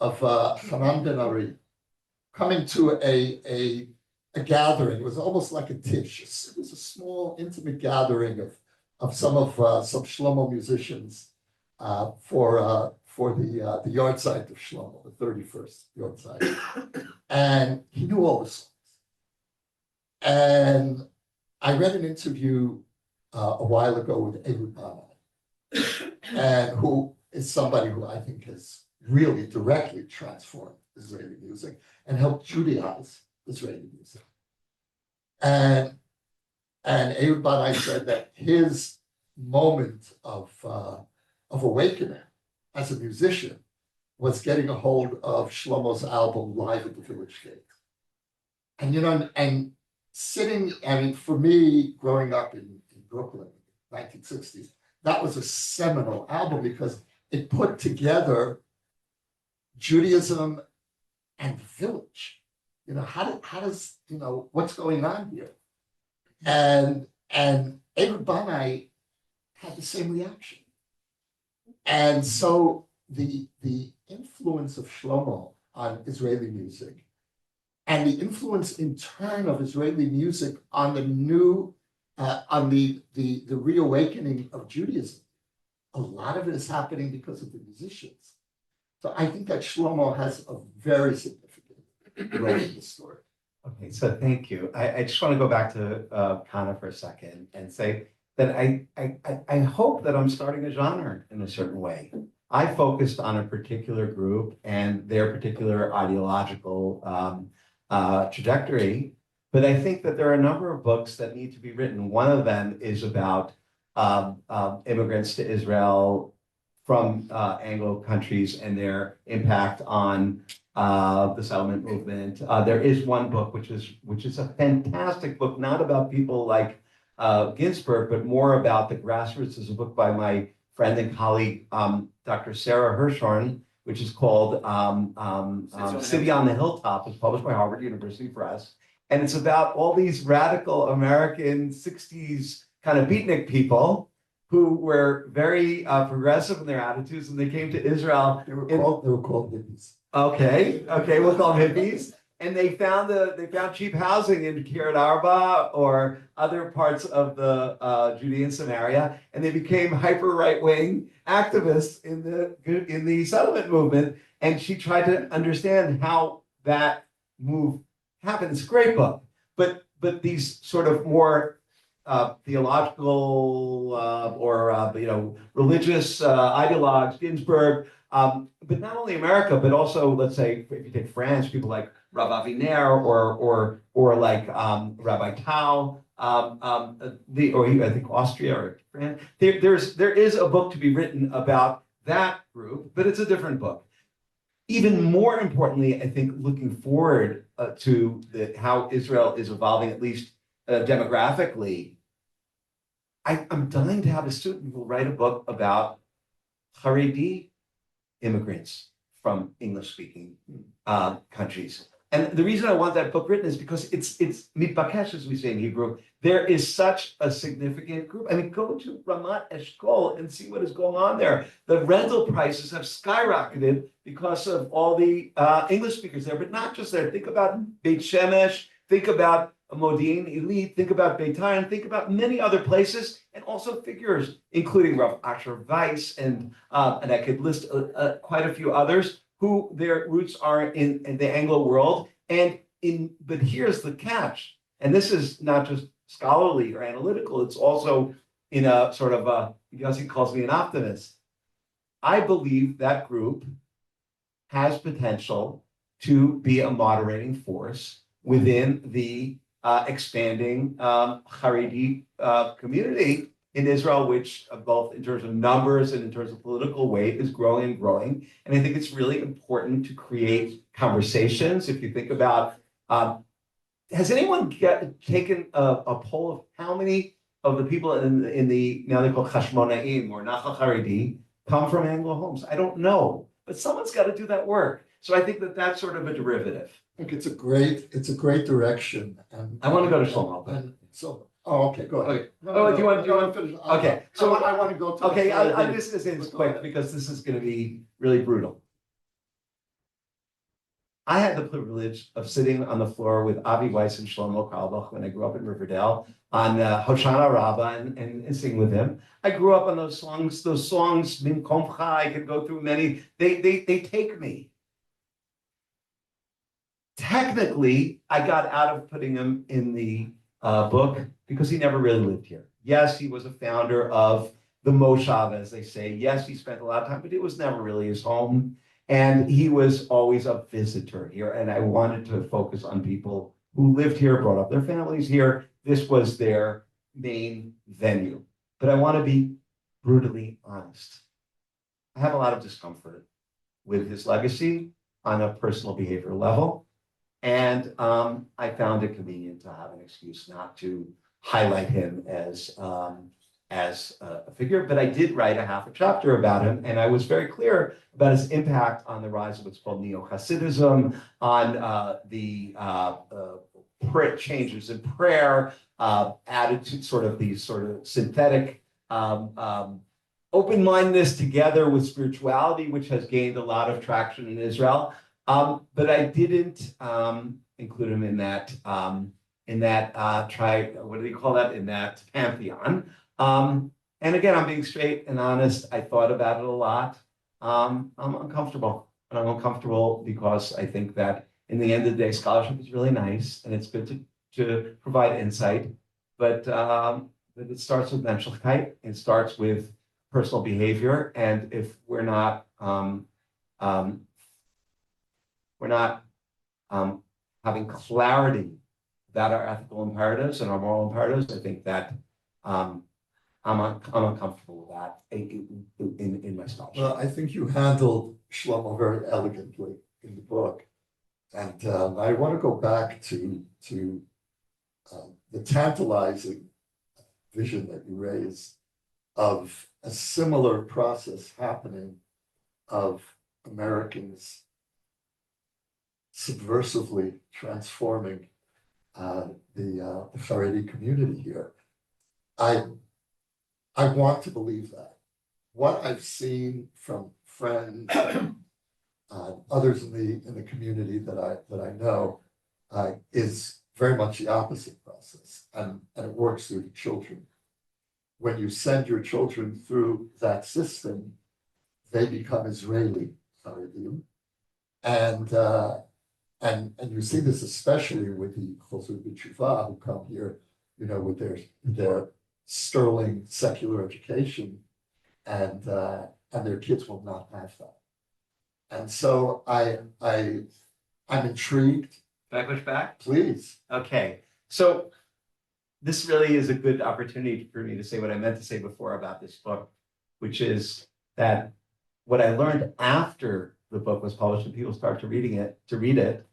of Hanan Ben Ari coming to a gathering. It was almost like a tish. It was a small, intimate gathering of some Shlomo musicians for the yahrzeit of Shlomo, the 31st yahrzeit, and he knew all the songs. And I read an interview a while ago with Ehud Banai, and who is somebody who I think has really directly transformed Israeli music and helped Judaize Israeli music. And Ehud Banai said that his moment of awakening as a musician was getting a hold of Shlomo's album Live at the Village Gate. And and sitting, I mean, for me, growing up in Brooklyn, 1960s, that was a seminal album because it put together Judaism and the village. How does what's going on here? And Ehud Banai had the same reaction. And so the influence of Shlomo on Israeli music, and the influence in turn of Israeli music on the new, on the reawakening of Judaism, a lot of it is happening because of the musicians. So I think that Shlomo has a very significant role in this story. Okay, so thank you. I just want to go back to Kana for a second and say that I hope that I'm starting a genre in a certain way. I focused on a particular group and their particular ideological trajectory, but I think that there are a number of books that need to be written. One of them is about immigrants to Israel from Anglo countries and their impact on the settlement movement. There is one book which is a fantastic book, not about people like Ginsburg, but more about the grassroots. Is a book by my friend and colleague, Dr. Sarah Hirschhorn, which is called City on the Hilltop. It's published by Harvard University Press. And it's about all these radical American 60s kind of beatnik people who were very progressive in their attitudes, and they came to Israel. They were called hippies. Okay, we'll call them hippies. And they found cheap housing in Kiryat Arba or other parts of the Judea and Samaria, and they became hyper right-wing activists in the settlement movement. And she tried to understand how that move happened. It's a great book, but these sort of more theological or religious ideologues, Ginsburg, but not only America, but also, let's say, if you take France, people like Rav Aviner or like Rabbi Tau, or I think Austria or France. There is a book to be written about that group, but it's a different book. Even more importantly, I think looking forward to how Israel is evolving, at least demographically, I'm dying to have a student who will write a book about Haredi immigrants from English-speaking countries. And the reason I want that book written is because it's mitbakesh, as we say in Hebrew. There is such a significant group. I mean, go to Ramat Eshkol and see what is going on there. The rental prices have skyrocketed because of all the English speakers there, but not just there. Think about Beit Shemesh, think about Modi'in Illit, think about Beitar, and think about many other places, and also figures, including Rav Asher Weiss, and I could list quite a few others who their roots are in the Anglo world. But here's the catch, and this is not just scholarly or analytical, it's also in a sort of Yossi calls me an optimist. I believe that group has potential to be a moderating force within the expanding Haredi community in Israel, which both in terms of numbers and in terms of political weight is growing and growing. And I think it's really important to create conversations. If you think about, has anyone taken a poll of how many of the people in the now they call Chashmonaim or Nachal Haredi come from Anglo homes? I don't know, but someone's got to do that work. So I think that that's sort of a derivative. I think it's a great direction. And I want to go to Shlomo. and so, oh, okay, go ahead. Okay. Oh, do you want to finish? Okay, so I want to go to. Okay, the I'm just gonna say this quick because this is gonna be really brutal. I had the privilege of sitting on the floor with Avi Weiss and Shlomo Carlebach when I grew up in Riverdale on Hoshana Rabbah and sing with him. I grew up on those songs, Min Komcha, I could go through many. They take me. Technically, I got out of putting him in the book because he never really lived here. Yes, he was a founder of the Moshav, as they say. Yes, he spent a lot of time, but it was never really his home. And he was always a visitor here. And I wanted to focus on people who lived here, brought up their families here. This was their main venue. But I want to be brutally honest. I have a lot of discomfort with his legacy on a personal behavior level. And I found it convenient to have an excuse not to highlight him as a figure, but I did write a half a chapter about him, and I was very clear about his impact on the rise of what's called neo-Hasidism, on the changes in prayer, attitude, sort of these sort of synthetic open-mindedness together with spirituality, which has gained a lot of traction in Israel. But I didn't include him in that what do you call that? In that pantheon. And again, I'm being straight and honest. I thought about it a lot. I'm uncomfortable, and I'm uncomfortable because I think that in the end of the day, scholarship is really nice and it's good to provide insight, but it starts with menschlichkeit. It starts with personal behavior, and if we're not having clarity about our ethical imperatives and our moral imperatives, I think that I'm uncomfortable with that in my scholarship. Well, I think you handled Shlomo very elegantly in the book. And I want to go back to the tantalizing vision that you raised of a similar process happening of Americans subversively transforming the Haredi community here. I want to believe that. What I've seen from friends, others in the community that I know, is very much the opposite process, and it works through the children. When you send your children through that system, they become Israeli Haredim, and you see this especially with the Chosur B'Tshuva who come here, with their sterling secular education, and their kids will not have that. And so I'm intrigued. Can I push back? Please. Okay, so this really is a good opportunity for me to say what I meant to say before about this book, which is that what I learned after the book was published and people started to read it,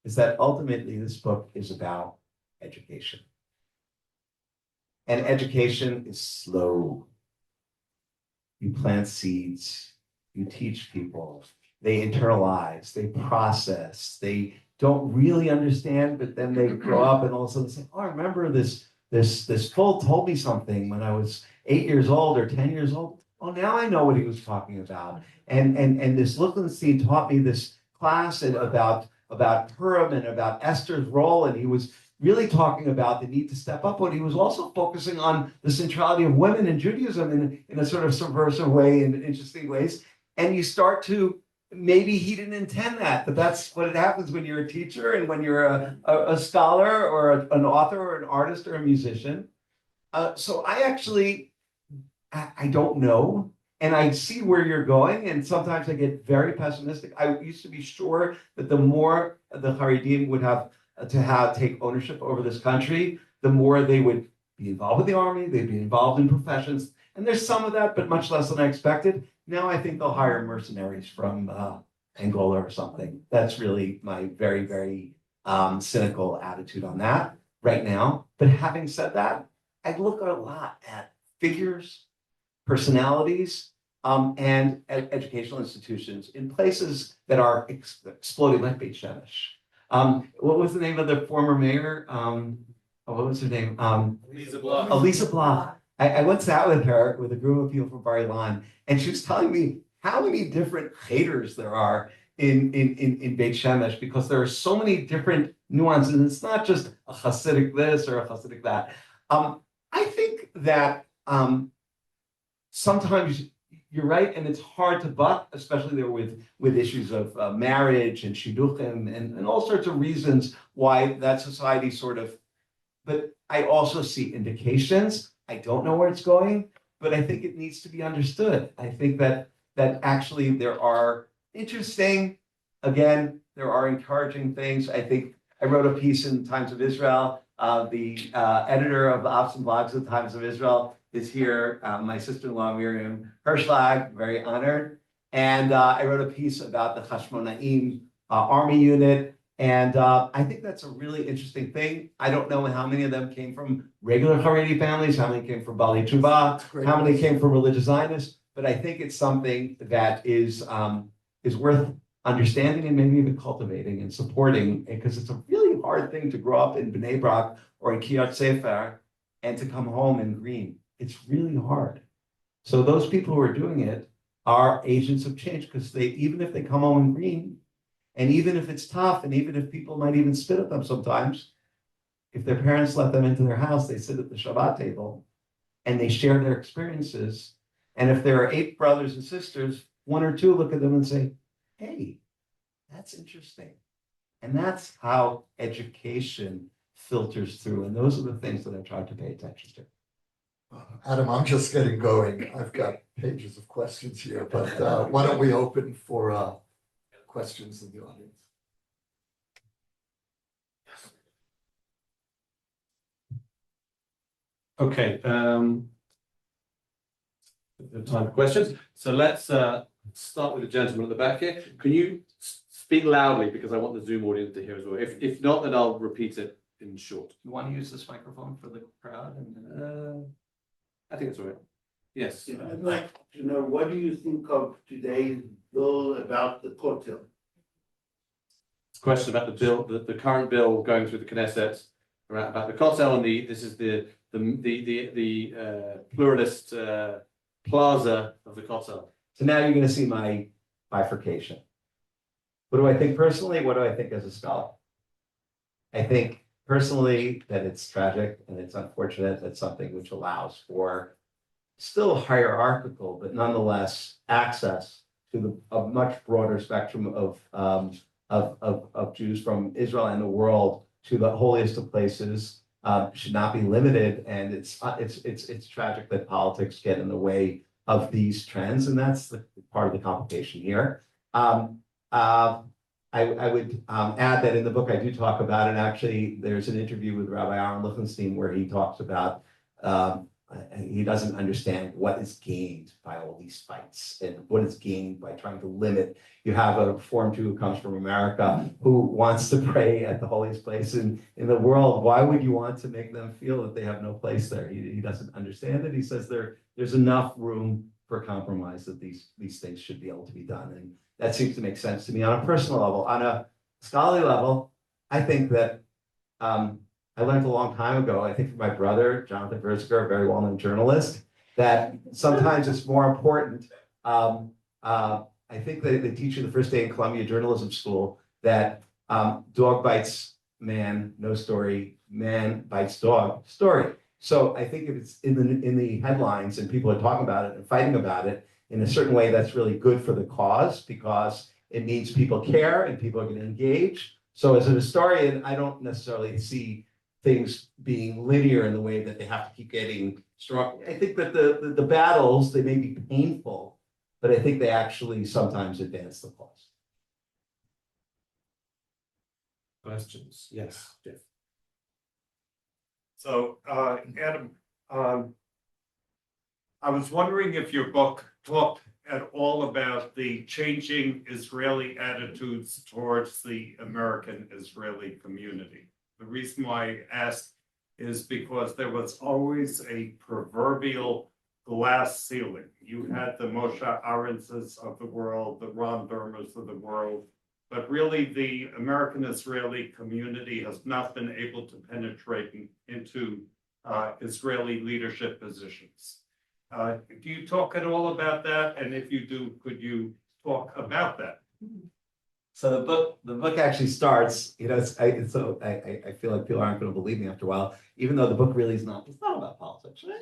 is that ultimately this book is about education. And education is slow. You plant seeds, you teach people, they internalize, they process, they don't really understand, but then they grow up and all of a sudden say, oh, I remember this fool told me something when I was 8 years old or 10 years old. Oh, now I know what he was talking about. And this Lichtenstein taught me this class about Purim and about Esther's role, and he was really talking about the need to step up, but he was also focusing on the centrality of women in Judaism in a sort of subversive way, in interesting ways. And you start to, maybe he didn't intend that, but that's what happens when you're a teacher and when you're a scholar or an author or an artist or a musician. So I don't know. And I see where you're going, and sometimes I get very pessimistic. I used to be sure that the more the Haredim would have to take ownership over this country, the more they would be involved with the army, they'd be involved in professions. And there's some of that, but much less than I expected. Now I think they'll hire mercenaries from Angola or something. That's really my very, very cynical attitude on that right now. But having said that, I look a lot at figures, personalities, and educational institutions in places that are exploding, like Beit Shemesh. What was the name of the former mayor? What was her name? Elisa Bloch. I went out with her with a group of people from Bar-Ilan, and she was telling me how many different haters there are in Beit Shemesh, because there are so many different nuances. And it's not just a Hasidic this or a Hasidic that. I think that sometimes you're right, and it's hard to buck, especially there with issues of marriage and shidduchim and all sorts of reasons why that society sort of. But I also see indications. I don't know where it's going, but I think it needs to be understood. I think that actually there are interesting, again, there are encouraging things. I think I wrote a piece in Times of Israel. The editor of the Ops and Blogs of the Times of Israel is here. My sister-in-law, Miriam Herschlag, very honored. And I wrote a piece about the Hashmonaim army unit. And I think that's a really interesting thing. I don't know how many of them came from regular Haredi families, how many came from Bali Tshuva, how many came from religious Zionists, but I think it's something that is worth understanding and maybe even cultivating and supporting, because it's a really hard thing to grow up in Bnei Brak or in Kiryat Sefer and to come home in green. It's really hard. So those people who are doing it are agents of change, because even if they come home in green, and even if it's tough, and even if people might even spit at them sometimes, if their parents let them into their house, they sit at the Shabbat table and they share their experiences. And if there are 8 brothers and sisters, 1 or 2 look at them and say, hey, that's interesting. And that's how education filters through. And those are the things that I tried to pay attention to. Adam, I'm just getting going. I've got pages of questions here, but why don't we open for questions in the audience? Okay, time for questions. So let's start with the gentleman at the back here. Can you speak loudly, because I want the Zoom audience to hear as well. If not, then I'll repeat it in short. You want to use this microphone for the crowd? I think it's all right. Yes. Yeah, I'd like to know, what do you think of today's bill about the Kotel? Question about the bill, the current bill going through the Knesset about the Kotel, and this is the pluralist plaza of the Kotel. So now you're going to see my bifurcation. What do I think personally? What do I think as a scholar? I think personally that it's tragic and it's unfortunate that something which allows for still hierarchical, but nonetheless access to a much broader spectrum of Jews from Israel and the world to the holiest of places should not be limited. And it's tragic that politics get in the way of these trends, and that's part of the complication here. I would add that in the book I do talk about it. Actually, there's an interview with Rabbi Aaron Lichtenstein where he talks about he doesn't understand what is gained by all these fights and what is gained by trying to limit. You have a Reform Jew who comes from America who wants to pray at the holiest place in the world. Why would you want to make them feel that they have no place there? He doesn't understand it. He says there's enough room for compromise that these things should be able to be done. And that seems to make sense to me on a personal level. On a scholarly level, I think that I learned a long time ago, I think from my brother, Jonathan Ferziger, a very well-known journalist, that sometimes it's more important. I think they teach you the first day in Columbia Journalism School that dog bites man, no story, man bites dog, story. So I think if it's in the headlines and people are talking about it and fighting about it in a certain way, that's really good for the cause, because it means people care and people are going to engage. So as a historian, I don't necessarily see things being linear in the way that they have to keep getting strong. I think that the battles, they may be painful, but I think they actually sometimes advance the cause. questions. Yes, Jeff. So, Adam, I was wondering if your book talked at all about the changing Israeli attitudes towards the American Israeli community. The reason why I asked is because there was always a proverbial glass ceiling. You had the Moshe Aronses of the world, the Ron Dermers of the world, but really the American Israeli community has not been able to penetrate into Israeli leadership positions. Do you talk at all about that? And if you do, could you talk about that? So the book actually starts, you know, I feel like people aren't going to believe me after a while, even though the book really is not, it's not about politics, right?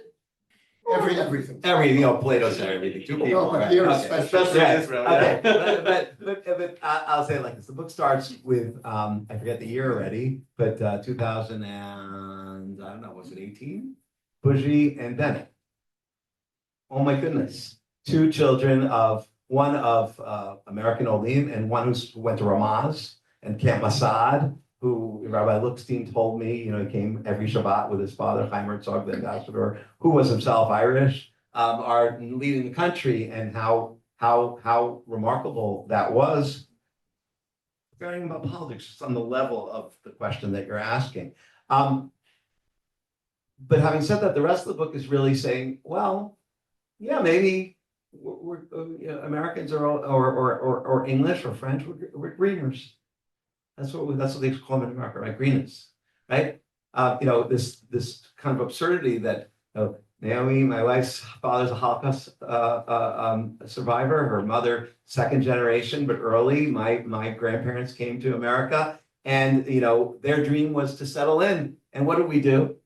Everything. You know, Plato said everything, two people. but right? here Okay. especially Yeah, Israel, okay, yeah. but I'll say it like this. The book starts with, I forget the year already, but 2000 and, I don't know, was it 18? Bougie and Bennett. Oh my goodness. Two children of, one of American olim and one who went to Ramaz and Camp Masad, who Rabbi Lookstein told me, you know, he came every Shabbat with his father, Chaim Herzog, the ambassador, who was himself Irish, are leading the country, and how remarkable that was. Regarding about politics, just on the level of the question that you're asking. But having said that, the rest of the book is really saying, well, yeah, maybe we're you know, Americans or English or French, we're greeners. That's what they call them in America, right? Greenness, right? You know, this kind of absurdity that Naomi, my wife's father's a Holocaust survivor. Her mother, second generation, but early. My grandparents came to America, and you know, their dream was to settle in. And what did we do?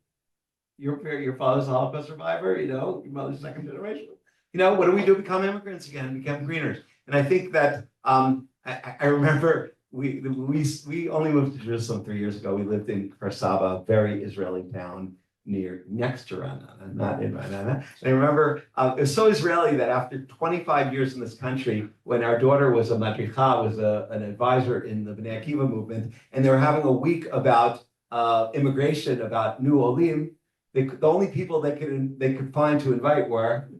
Your father's a Holocaust survivor. You know, your mother's second generation. You know, what do we do? Become immigrants again, become greeners. And I think that I remember. We only moved to Jerusalem 3 years ago. We lived in Kfar Saba, a very Israeli town next to Ra'anana, not in Ra'anana. And I remember it was so Israeli that after 25 years in this country, when our daughter was a madricha, was an advisor in the Bnei Akiva movement, and they were having a week about immigration, about new olim, the only people they could find to invite were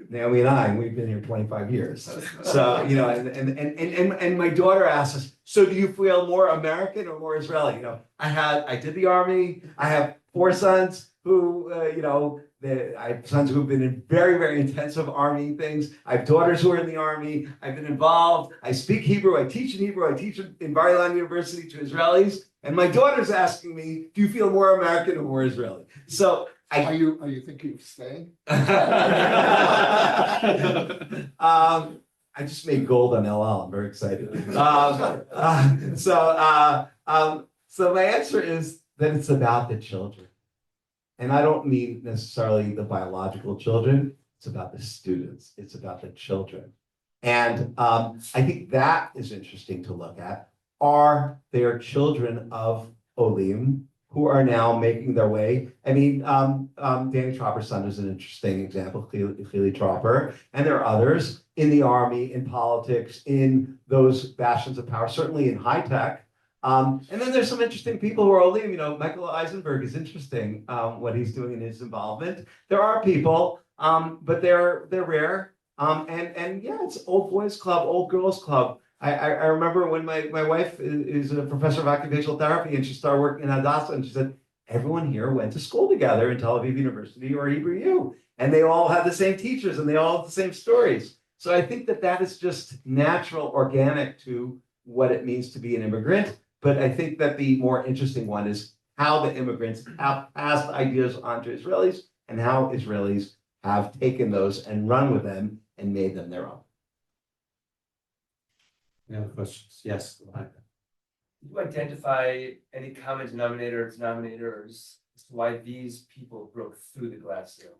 Naomi and I, and we've been here 25 years. So, you know, and my daughter asked us, so do you feel more American or more Israeli? You know, I did the army. I have 4 sons who, you know, I have sons who've been in very, very intensive army things. I have daughters who are in the army. I've been involved. I speak Hebrew. I teach in Hebrew. I teach in Bar-Ilan University to Israelis. And my daughter's asking me, do you feel more American or more Israeli? So Are you thinking of staying? I just made gold on LL. I'm very excited. So my answer is that it's about the children. And I don't mean necessarily the biological children. It's about the students. It's about the children. And I think that is interesting to look at. Are there children of olim who are now making their way? I mean, Danny Tropper's son is an interesting example, Chili Tropper, and there are others in the army, in politics, in those bastions of power, certainly in high tech. And then there's some interesting people who are olim. You know, Michael Eisenberg is interesting, what he's doing in his involvement. There are people, but they're rare. And yeah, it's old boys club, old girls club. I remember when my wife is a professor of occupational therapy, and she started working in Hadassah, and she said, everyone here went to school together in Tel Aviv University or Hebrew U, and they all had the same teachers and they all had the same stories. So I think that is just natural, organic to what it means to be an immigrant. But I think that the more interesting one is how the immigrants have passed ideas on to Israelis and how Israelis have taken those and run with them and made them their own. Any other questions? Yes. Did you identify any common denominators as to why these people broke through the glass ceiling?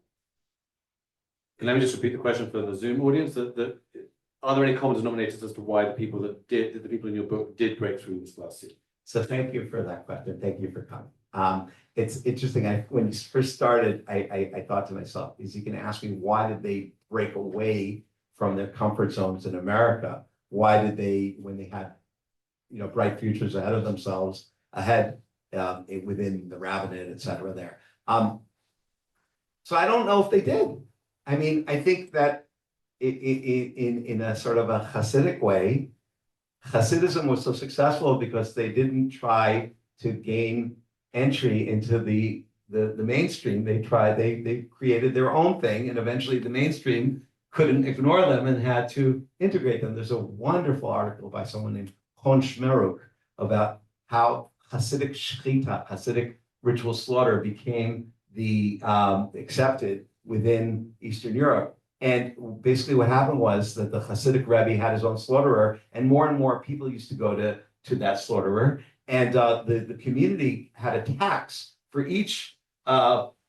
And let me just repeat the question for the Zoom audience. Are there any common denominators as to why the people in your book did break through this glass ceiling? So thank you for that question. Thank you for coming. It's interesting. When you first started, I thought to myself, is you can ask me, why did they break away from their comfort zones in America? Why did they, when they had, you know, bright futures ahead of themselves, ahead within the rabbinate, et cetera, there. So I don't know if they did. I mean, I think that in a sort of a Hasidic way, Hasidism was so successful because they didn't try to gain entry into the mainstream. They created their own thing, and eventually the mainstream couldn't ignore them and had to integrate them. There's a wonderful article by someone named Hon Shmeruk about how Hasidic shechita, Hasidic ritual slaughter, became the accepted within Eastern Europe. And basically what happened was that the Hasidic Rebbe had his own slaughterer, and more people used to go to that slaughterer. And the community had a tax for each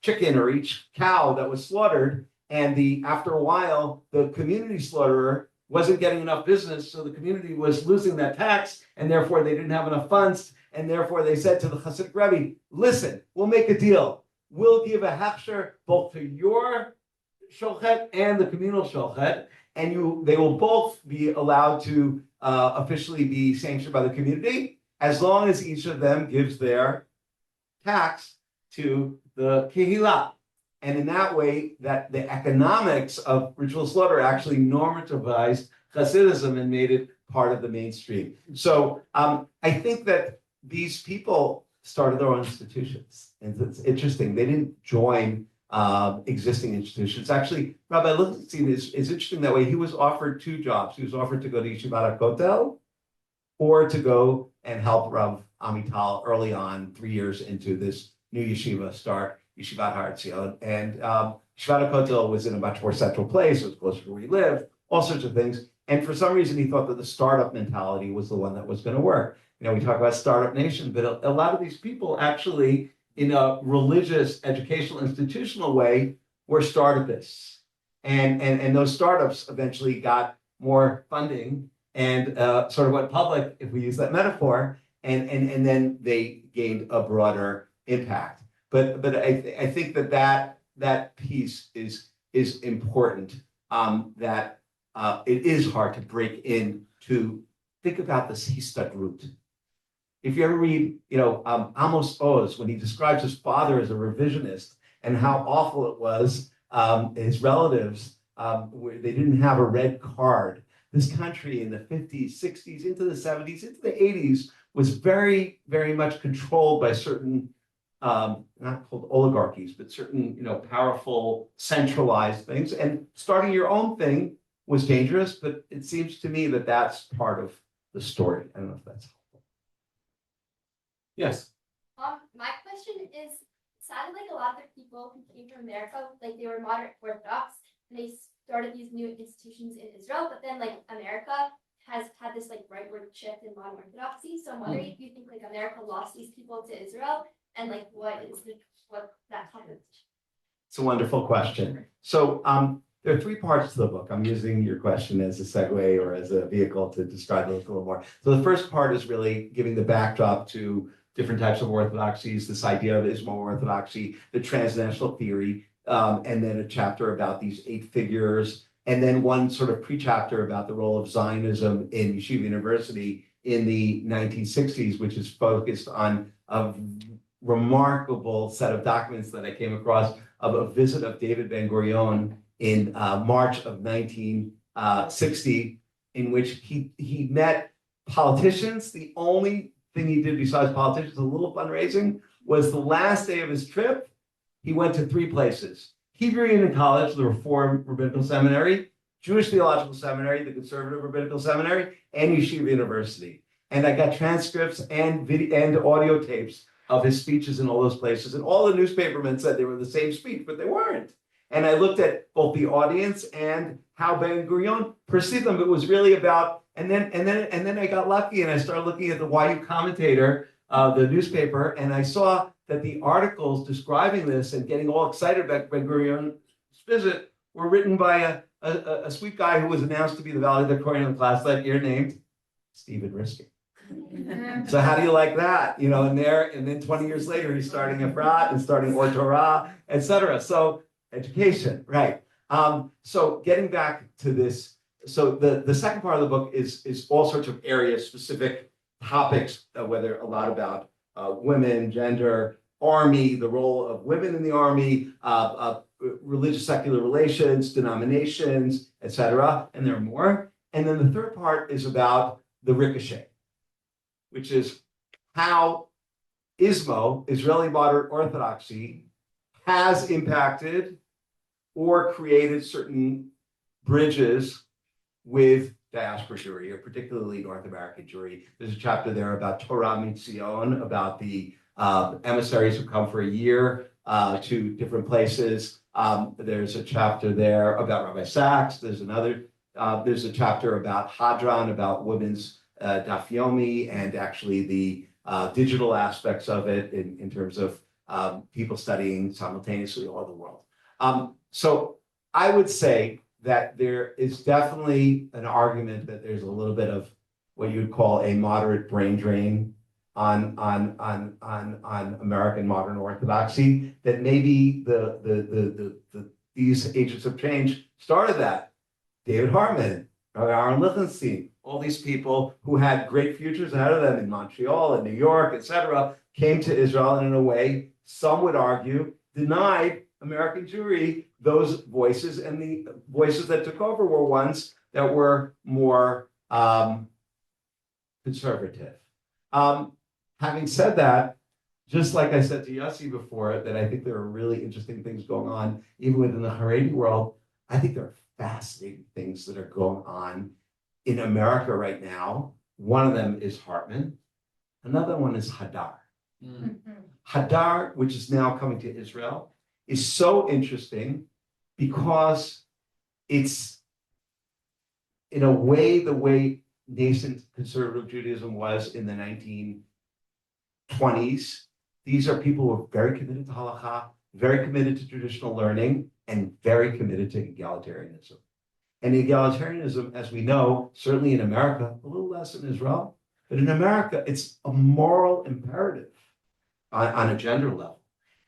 chicken or each cow that was slaughtered. And after a while, the community slaughterer wasn't getting enough business, so the community was losing that tax, and therefore they didn't have enough funds. And therefore they said to the Hasidic Rebbe, listen, we'll make a deal. We'll give a hechsher both to your shochet and the communal shochet, and they will both be allowed to officially be sanctioned by the community, as long as each of them gives their tax to the kehillah. And in that way, that the economics of ritual slaughter actually normativized Hasidism and made it part of the mainstream. So I think that these people started their own institutions. And it's interesting, they didn't join existing institutions. Actually, Rabbi Lichtenstein is interesting that way. He was offered two jobs. He was offered to go to Yeshivat HaKotel or to go and help Rav Amital early on, 3 years into this new yeshiva start, Yeshivat Har Etzion. And Yeshivat HaKotel was in a much more central place. It was closer to where he lived, all sorts of things. And for some reason, he thought that the startup mentality was the one that was going to work. You know, we talk about startup nation, but a lot of these people actually, in a religious, educational, institutional way, were startupists. And those startups eventually got more funding and sort of went public, if we use that metaphor, and then they gained a broader impact. But I think that piece is important, that it is hard to break in to think about this histadrut. If you ever read, Amos Oz, when he describes his father as a revisionist and how awful it was, his relatives, they didn't have a red card. This country in the 50s, 60s, into the 70s, into the 80s was very, very much controlled by certain, not called oligarchies, but certain, powerful, centralized things. And starting your own thing was dangerous, but it seems to me that that's part of the story. I don't know if that's helpful. Yes. My question is, it sounded like a lot of the people who came from America, like they were moderate Orthodox, and they started these new institutions in Israel, but then like America has had this like rightward shift in modern Orthodoxy. So I'm wondering if you think like America lost these people to Israel, and like what that happened. It's a wonderful question. So there are three parts to the book. I'm using your question as a segue or as a vehicle to describe it a little more. So the first part is really giving the backdrop to different types of orthodoxies, this idea of Ismail orthodoxy, the transnational theory, and then a chapter about these 8 figures, and then one sort of pre-chapter about the role of Zionism in Yeshiva University in the 1960s, which is focused on a remarkable set of documents that I came across of a visit of David Ben-Gurion in March of 1960, in which he met politicians. The only thing he did besides politicians, a little fundraising, was the last day of his trip, he went to 3 places: Hebrew Union College, the Reform Rabbinical Seminary, Jewish Theological Seminary, the Conservative Rabbinical Seminary, and Yeshiva University. And I got transcripts and video and audio tapes of his speeches in all those places. And all the newspapermen said they were the same speech, but they weren't. And I looked at both the audience and how Ben-Gurion perceived them. It was really about, and then I got lucky and I started looking at the YU Commentator, the newspaper, and I saw that the articles describing this and getting all excited about Ben-Gurion's visit were written by a sweet guy who was announced to be the valedictorian of the class that year, named Stephen Riskin. So how do you like that? And then 20 years later, he's starting a frat and starting Or Torah, etc. So education, right? So getting back to this, so the second part of the book is all sorts of area specific topics, whether a lot about women, gender, army, the role of women in the army, religious secular relations, denominations, etc. And there are more. And then the third part is about the ricochet, which is how ISMO, Israeli Moderate Orthodoxy, has impacted or created certain bridges with diaspora Jewry, or particularly North American Jewry. There's a chapter there about Torah Mitzion, about the emissaries who come for a year to different places. There's a chapter there about Rabbi Sachs. There's a chapter about Hadran, about women's daf yomi, and actually the digital aspects of it in terms of people studying simultaneously all over the world. So I would say that there is definitely an argument that there's a little bit of what you'd call a moderate brain drain on American modern orthodoxy, that maybe these agents of change started that. David Hartman, Aaron Lichtenstein, all these people who had great futures ahead of them in Montreal and New York, etc., came to Israel and in a way, some would argue, denied American Jewry those voices, and the voices that took over were ones that were more conservative. Having said that, just like I said to Yossi before, that I think there are really interesting things going on even within the Haredi world. I think there are fascinating things that are going on in America right now. One of them is Hartman. Another one is Hadar. Hadar, which is now coming to Israel, is so interesting because it's, in a way, the way nascent conservative Judaism was in the 1920s. These are people who are very committed to halakha, very committed to traditional learning, and very committed to egalitarianism. And egalitarianism, as we know, certainly in America, a little less in Israel, but in America, it's a moral imperative on a gender level.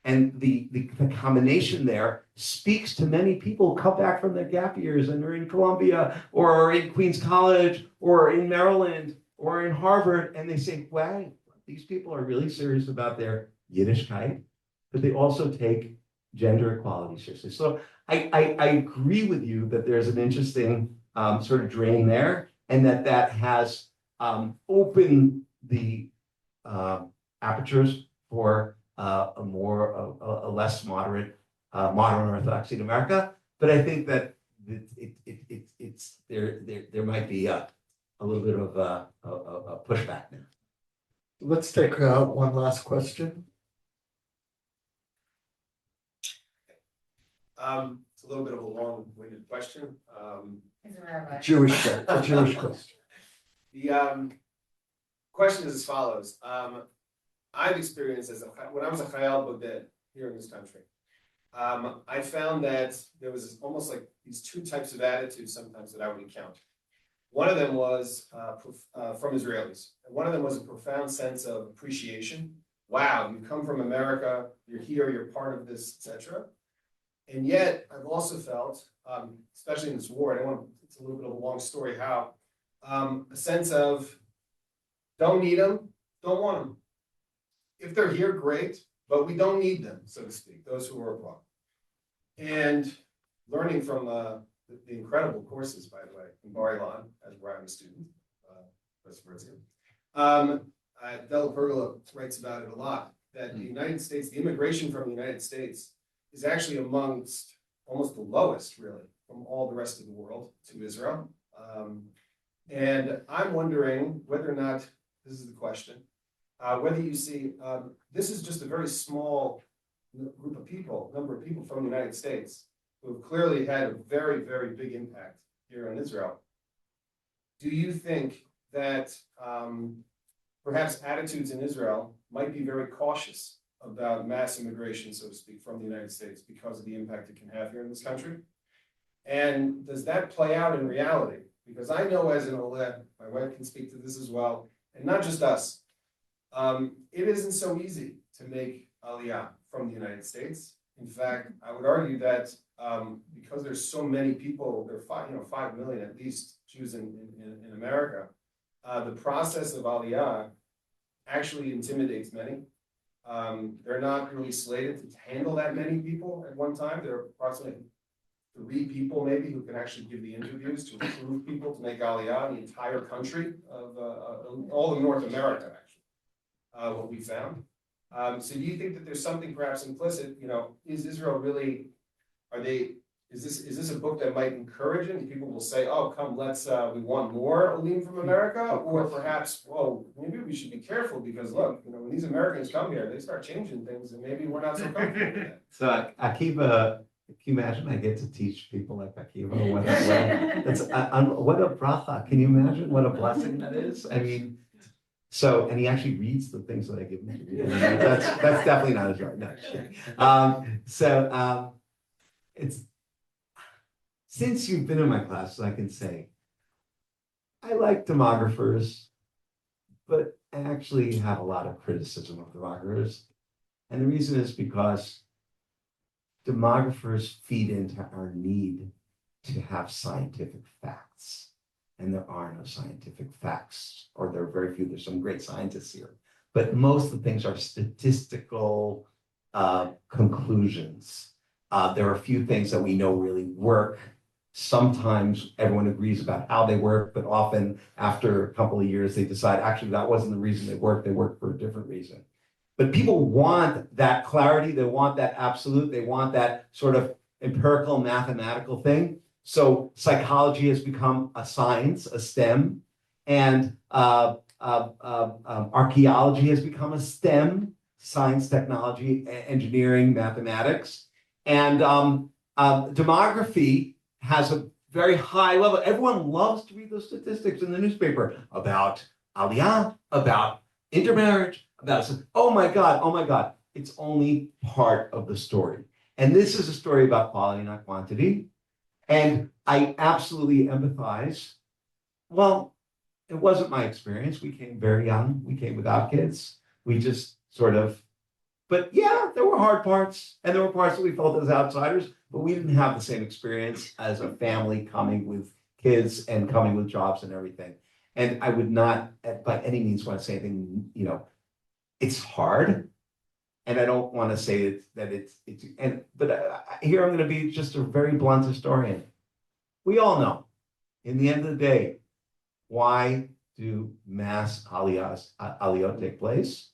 And the combination there speaks to many people who come back from their gap years and are in Columbia or in Queens College or in Maryland or in Harvard, and they say, wow, these people are really serious about their Yiddishkeit, but they also take gender equality seriously. So I agree with you that there's an interesting sort of drain there, and that has opened the apertures for a less moderate modern orthodoxy in America. But I think that it's there might be a little bit of a pushback now. Let's take one last question. It's a little bit of a long-winded question. Jewish question. The question is as follows. I've experienced when I was a Chayal Boded here in this country, I found that there was almost like these two types of attitudes sometimes that I would encounter. One of them was from Israelis. And one of them was a profound sense of appreciation. Wow, you come from America, you're here, you're part of this, etc. And yet, I've also felt, especially in this war, it's a little bit of a long story how, a sense of don't need them, don't want them. If they're here, great, but we don't need them, so to speak, those who are abroad. And learning from the incredible courses, by the way, in Bar-Ilan, as where I'm a student, Ferziger. Della Pergola writes about it a lot, that the United States, the immigration from the United States is actually amongst almost the lowest, really, from all the rest of the world to Israel. And I'm wondering whether or not, this is the question, whether you see, this is just a very small group of people, number of people from the United States who have clearly had a very, very big impact here in Israel. Do you think that perhaps attitudes in Israel might be very cautious about mass immigration, so to speak, from the United States because of the impact it can have here in this country? And does that play out in reality? Because I know as an olim, my wife can speak to this as well, and not just us, it isn't so easy to make aliyah from the United States. In fact, I would argue that because there's so many people, there are 5 million at least Jews in America, the process of aliyah actually intimidates many. They're not really slated to handle that many people at one time. There are approximately 3 people maybe who can actually give the interviews to recruit people to make Aliyah in the entire country of all of North America, actually, what we found. So do you think that there's something perhaps implicit, is Israel really, is this a book that might encourage it? People will say, oh, come, we want more olim from America, or perhaps, well, maybe we should be careful because look, when these Americans come here, they start changing things and maybe we're not so comfortable with that. So Akiva, can you imagine I get to teach people like Akiva? What a bracha. Can you imagine what a blessing that is? I mean, and he actually reads the things that I give him to read. That's definitely not his right. No. It's, since you've been in my classes, I can say, I like demographers, but I actually have a lot of criticism of demographers. And the reason is because demographers feed into our need to have scientific facts. And there are no scientific facts, or there are very few. There's some great scientists here. But most of the things are statistical conclusions. There are a few things that we know really work. Sometimes everyone agrees about how they work, but often after a couple of years, they decide actually that wasn't the reason they worked for a different reason. But people want that clarity, they want that absolute, they want that sort of empirical mathematical thing. So psychology has become a science, a STEM, and archaeology has become a STEM, science, technology, engineering, mathematics. And demography has a very high level. Everyone loves to read those statistics in the newspaper about Aliyah, about intermarriage, about, oh my God. It's only part of the story. And this is a story about quality, not quantity. And I absolutely empathize. Well, it wasn't my experience. We came very young. We came without kids. We just sort of, but yeah, there were hard parts. And there were parts that we felt as outsiders, but we didn't have the same experience as a family coming with kids and coming with jobs and everything. And I would not by any means want to say anything, it's hard. And I don't want to say but here I'm going to be just a very blunt historian. We all know, in the end of the day, why do mass aliyot take place?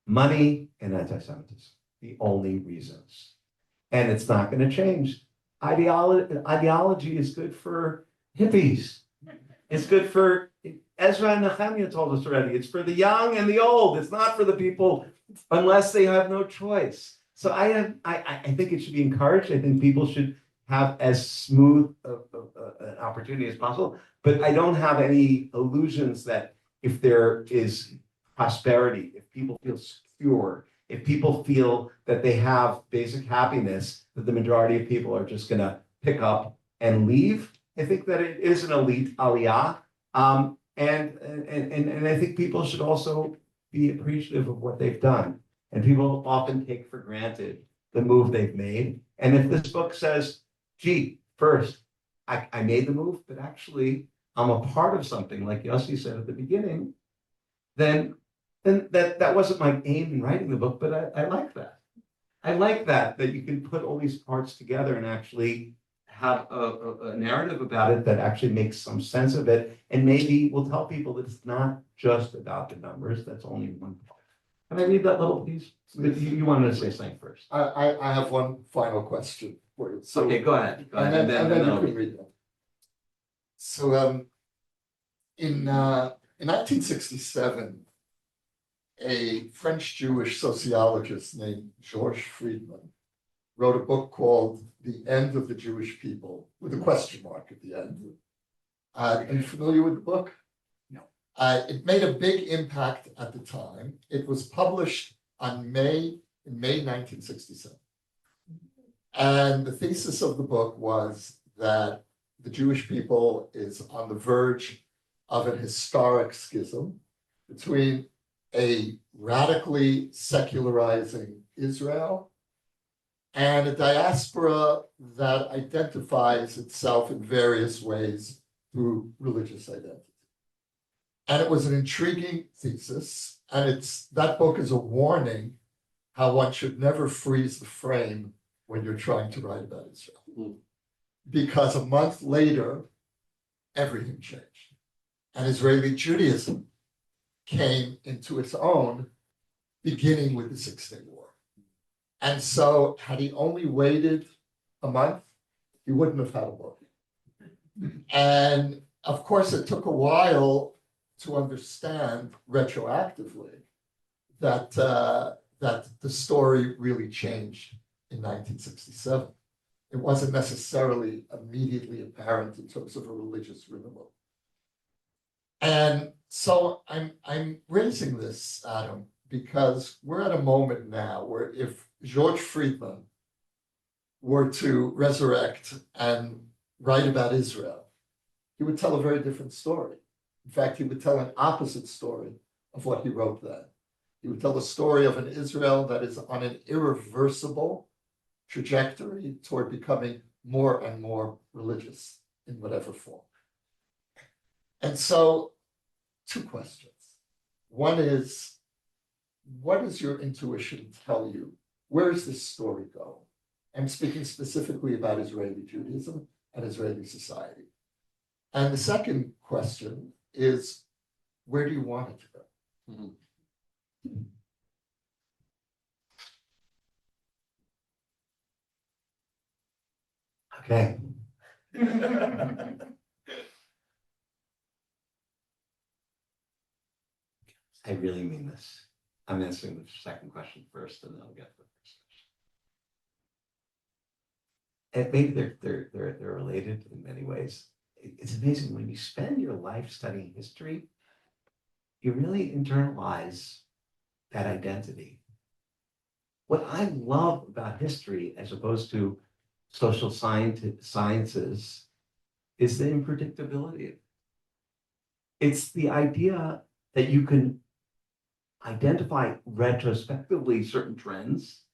Money and anti-Semitism, the only reasons. And it's not going to change. Ideology is good for hippies. It's good for, Ezra and Nehemiah told us already, it's for the young and the old. It's not for the people unless they have no choice. So I think it should be encouraged. I think people should have as smooth an opportunity as possible. But I don't have any illusions that if there is prosperity, if people feel secure, if people feel that they have basic happiness, that the majority of people are just going to pick up and leave. I think that it is an elite aliyah. And I think people should also be appreciative of what they've done. And people often take for granted the move they've made. And if this book says, gee, first, I made the move, but actually I'm a part of something, like Yossi said at the beginning, then that wasn't my aim in writing the book, but I like that. I like that you can put all these parts together and actually have a narrative about it that actually makes some sense of it, and maybe will tell people that it's not just about the numbers. That's only one part. Can I read that little piece? You wanted to say something first. I have one final question for you. So, okay, go ahead. And then you can read that. So in 1967, a French Jewish sociologist named Georges Friedman wrote a book called The End of the Jewish People, with a question mark at the end. Are you familiar with the book? No. It made a big impact at the time. It was published in May 1967. And the thesis of the book was that the Jewish people is on the verge of an historic schism between a radically secularizing Israel and a diaspora that identifies itself in various ways through religious identity. And it was an intriguing thesis, and that book is a warning how one should never freeze the frame when you're trying to write about Israel. Mm. Because a month later, everything changed. And Israeli Judaism came into its own, beginning with the Six-Day War. And so had he only waited a month, he wouldn't have had a book. And of course, it took a while to understand retroactively that the story really changed in 1967. It wasn't necessarily immediately apparent in terms of a religious renewal. And so I'm raising this, Adam, because we're at a moment now where if George Friedman were to resurrect and write about Israel, he would tell a very different story. In fact, he would tell an opposite story of what he wrote then. He would tell the story of an Israel that is on an irreversible trajectory toward becoming more and more religious in whatever form. And so, two questions. One is, what does your intuition tell you? Where is this story going? I'm speaking specifically about Israeli Judaism and Israeli society. And the second question is, where do you want it to go? Mhm. Okay. I really mean this. I'm answering the second question first, and then I'll get to the first question. And maybe they're related in many ways. It's amazing when you spend your life studying history, you really internalize that identity. What I love about history, as opposed to social sciences, is the unpredictability. It's the idea that you can identify retrospectively certain trends,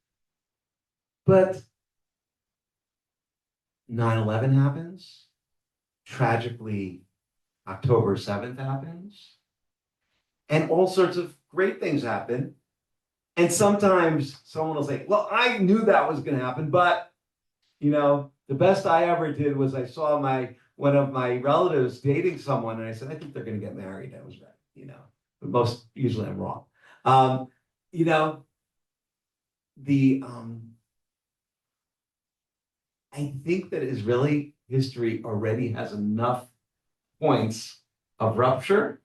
but 9/11 happens, tragically October 7th happens, and all sorts of great things happen. And sometimes someone will say, well, I knew that was going to happen, but the best I ever did was I saw one of my relatives dating someone, and I said, I think they're going to get married. I was right, but usually I'm wrong. I think that Israeli history already has enough points of rupture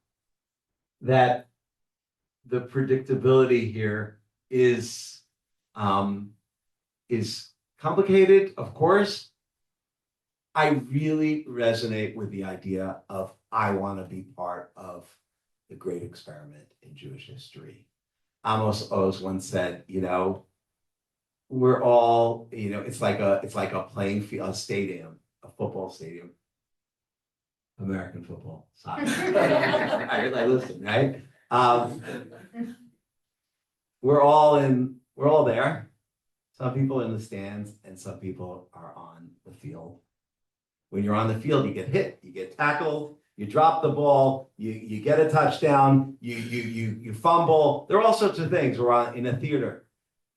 that the predictability here is complicated, of course. I really resonate with the idea of I want to be part of the great experiment in Jewish history. Amos Oz once said, we're all, it's like a playing field, a stadium, a football stadium, American football, soccer. I listen, right? We're all there. Some people in the stands and some people are on the field. When you're on the field, you get hit, you get tackled, you drop the ball, you get a touchdown, you fumble. There are all sorts of things. We're in a theater,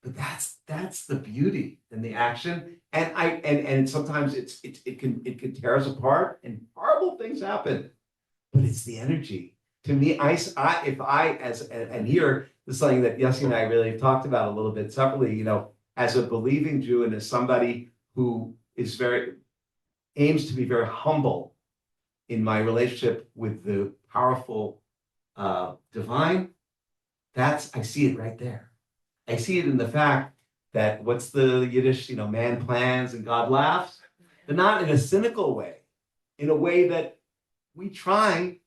but that's the beauty in the action. And sometimes it can tear us apart and horrible things happen, but it's the energy. To me, and here this is something that Yossi and I really have talked about a little bit separately. As a believing Jew and as somebody who is aims to be very humble in my relationship with the powerful divine, I see it right there. I see it in the fact that what's the Yiddish, man plans and God laughs, but not in a cynical way, in a way that we try,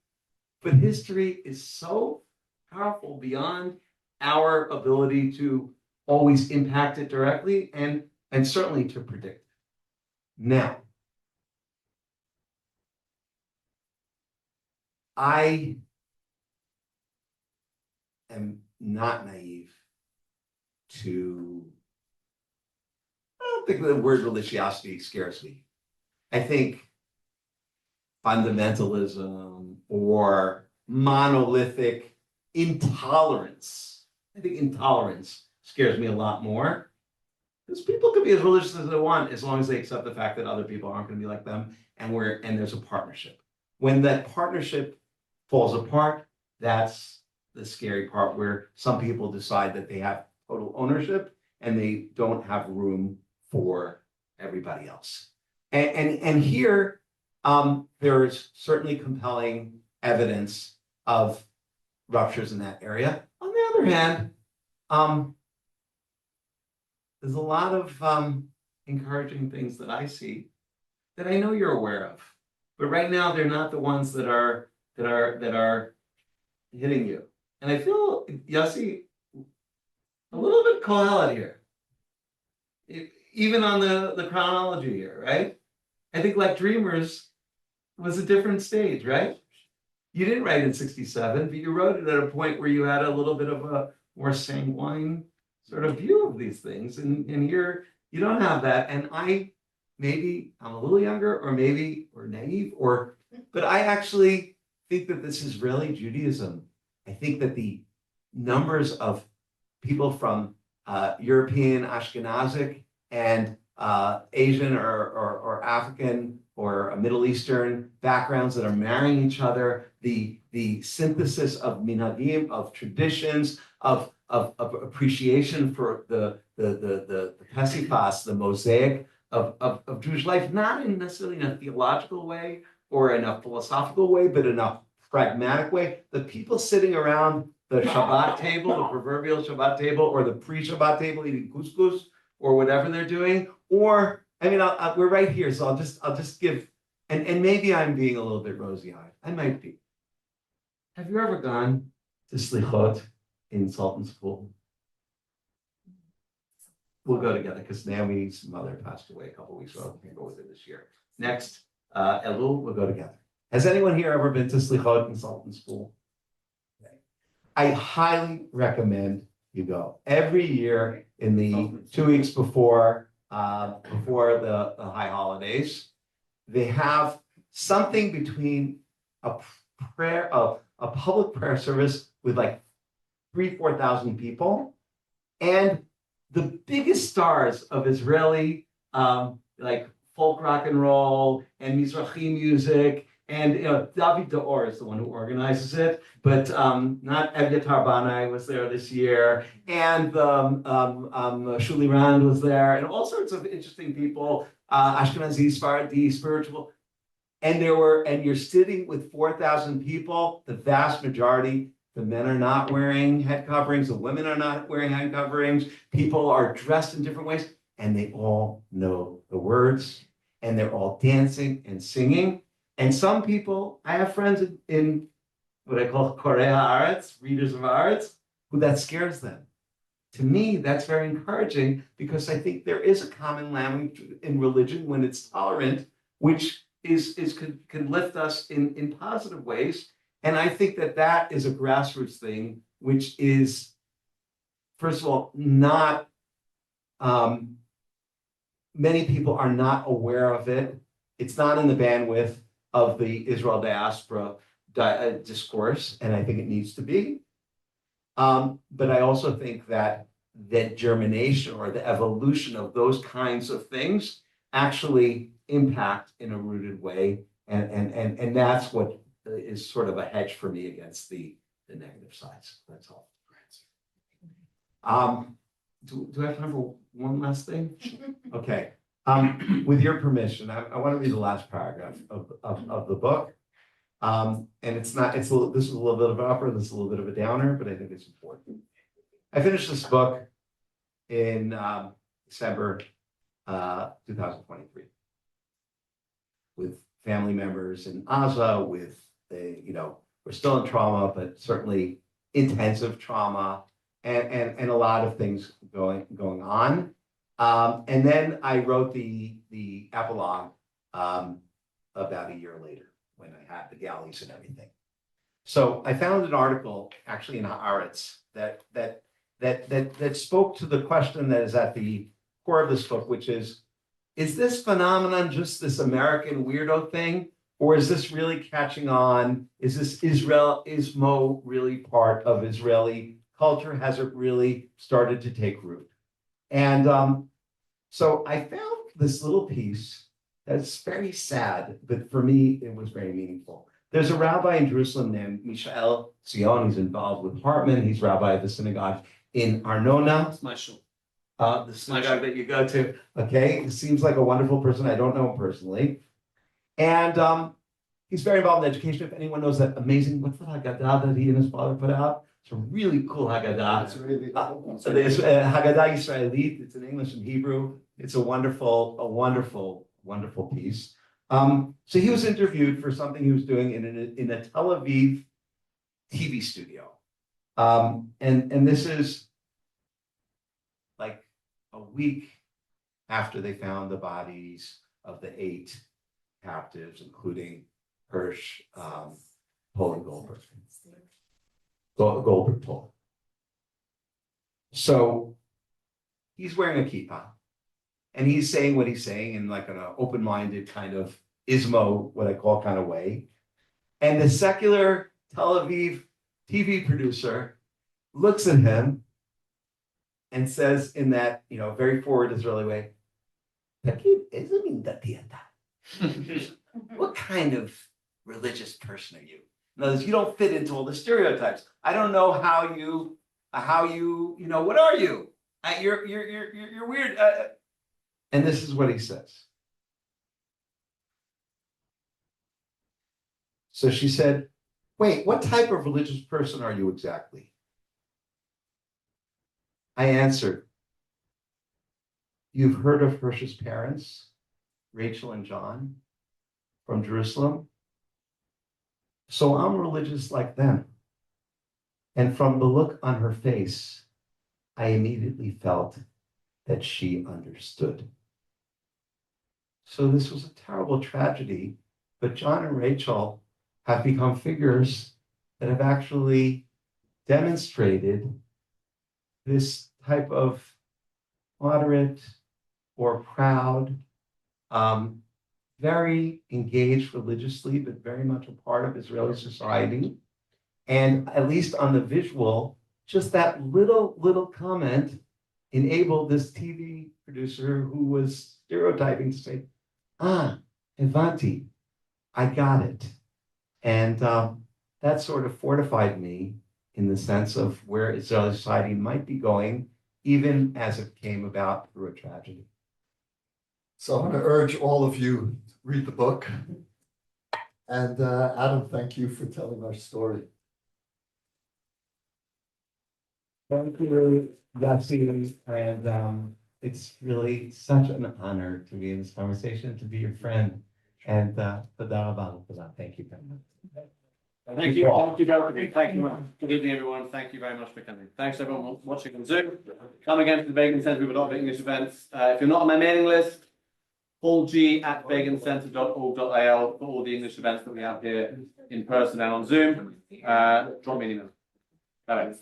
but history is so powerful beyond our ability to always impact it directly and certainly to predict it. Now, I am not naive I don't think the word religiosity scares me. I think fundamentalism or monolithic intolerance. I think intolerance scares me a lot more. Because people can be as religious as they want as long as they accept the fact that other people aren't going to be like them, and there's a partnership. When that partnership falls apart, that's the scary part, where some people decide that they have total ownership and they don't have room for everybody else. And here, there's certainly compelling evidence of ruptures in that area. On the other hand, there's a lot of encouraging things that I see that I know you're aware of, but right now they're not the ones that are hitting you. And I feel, Yossi, a little bit Kohelet here, even on the chronology here, right? I think like Dreamers was a different stage, right? You didn't write in 67, but you wrote it at a point where you had a little bit of a more sanguine sort of view of these things. And here you don't have that. And maybe I'm a little younger, or naive, but I actually think that this Israeli Judaism, I think that the numbers of people from European, Ashkenazic, and Asian or African or Middle Eastern backgrounds that are marrying each other, the synthesis of minhagim, of traditions, of appreciation for the Pesifas, the mosaic of Jewish life, not necessarily in a theological way or in a philosophical way, but in a pragmatic way. The people sitting around the Shabbat table, the proverbial Shabbat table, or the pre-Shabbat table eating couscous, or whatever they're doing, or I mean, we're right here, so I'll just give, and maybe I'm being a little bit rosy-eyed. I might be. Have you ever gone to Slichot in Sultan's Pool? We'll go together because Naomi's mother passed away a couple of weeks ago. We can't go with her this year. Next, Elul, we'll go together. Has anyone here ever been to Slichot in Sultan's Pool? Okay. I highly recommend you go. Every year in the 2 weeks before the high holidays, they have something between a public prayer service with like 3,000-4,000 people, and the biggest stars of Israeli like folk rock and roll and Mizrahi music. And David Deor is the one who organizes it, but not Evyatar Banai was there this year, and Shuli Rand was there, and all sorts of interesting people, Ashkenazi, Sephardi, spiritual. And you're sitting with 4,000 people. The vast majority, the men are not wearing head coverings, the women are not wearing head coverings. People are dressed in different ways, and they all know the words, and they're all dancing and singing. And some people, I have friends in what I call Korea Haaretz, readers of Haaretz, who that scares them. To me, that's very encouraging, because I think there is a common language in religion when it's tolerant, which can lift us in positive ways. And I think that is a grassroots thing, which is, first of all, not many people are not aware of it. It's not in the bandwidth of the Israel diaspora discourse, and I think it needs to be. But I also think that germination or the evolution of those kinds of things actually impact in a rooted way, and that's what is sort of a hedge for me against the negative sides. That's all. Do I have time for one last thing? Okay. With your permission, I want to read the last paragraph of the book. And this is a little bit of an upper, this is a little bit of a downer, but I think it's important. I finished this book in December 2023 with family members in Gaza, we're still in trauma, but certainly intensive trauma, and a lot of things going on. And then I wrote the epilogue about a year later, when I had the galleys and everything. So I found an article actually in Haaretz that spoke to the question that is at the core of this book, which is this phenomenon just this American weirdo thing, Or is this really catching on? Is this Ismo really part of Israeli culture? Has it really started to take root? And so I found this little piece that's very sad, but for me, it was very meaningful. There's a rabbi in Jerusalem named Mishael Zion. He's involved with Hartman. He's rabbi of the synagogue in Arnona. That's my shul. The synagogue that you go to. Okay, he seems like a wonderful person. I don't know him personally. And he's very involved in education. If anyone knows that amazing, what's the Haggadah that he and his father put out? It's a really cool Haggadah. It's really. So there's Haggadah Israeli. It's in English and Hebrew. It's a wonderful piece. So he was interviewed for something he was doing in a Tel Aviv TV studio. And this is like a week after they found the bodies of the 8 captives, including Hirsch, Paul and Goldberg. Goldberg Paul. So he's wearing a kippah, and he's saying what he's saying in like an open-minded kind of Ismo, what I call kind of way. And the secular Tel Aviv TV producer looks at him and says in that, very forward Israeli way, what kind of religious person are you? In other words, you don't fit into all the stereotypes. I don't know how you, what are you? You're weird. And this is what he says. So she said, wait, what type of religious person are you exactly? I answered, you've heard of Hirsch's parents, Rachel and John, from Jerusalem? So I'm religious like them. And from the look on her face, I immediately felt that she understood. So this was a terrible tragedy, but John and Rachel have become figures that have actually demonstrated this type of moderate or proud, very engaged religiously, but very much a part of Israeli society. And at least on the visual, just that little comment enabled this TV producer who was stereotyping to say, Evanti, I got it. And that sort of fortified me in the sense of where Israeli society might be going, even as it came about through a tragedy. So I'm going to urge all of you to read the book. And Adam, thank you for telling our story. Thank you, Yossi, and it's really such an honor to be in this conversation, to be your friend. And thank you very much. Thank you, Jewry. Thank you. Good evening, everyone. Thank you very much for coming. Thanks everyone watching on Zoom. Come again to the Begin Center. We have a lot of English events. If you're not on my mailing list, Paul G at begincenter.org.il for all the English events that we have here in person and on Zoom. Drop me an email. Bye.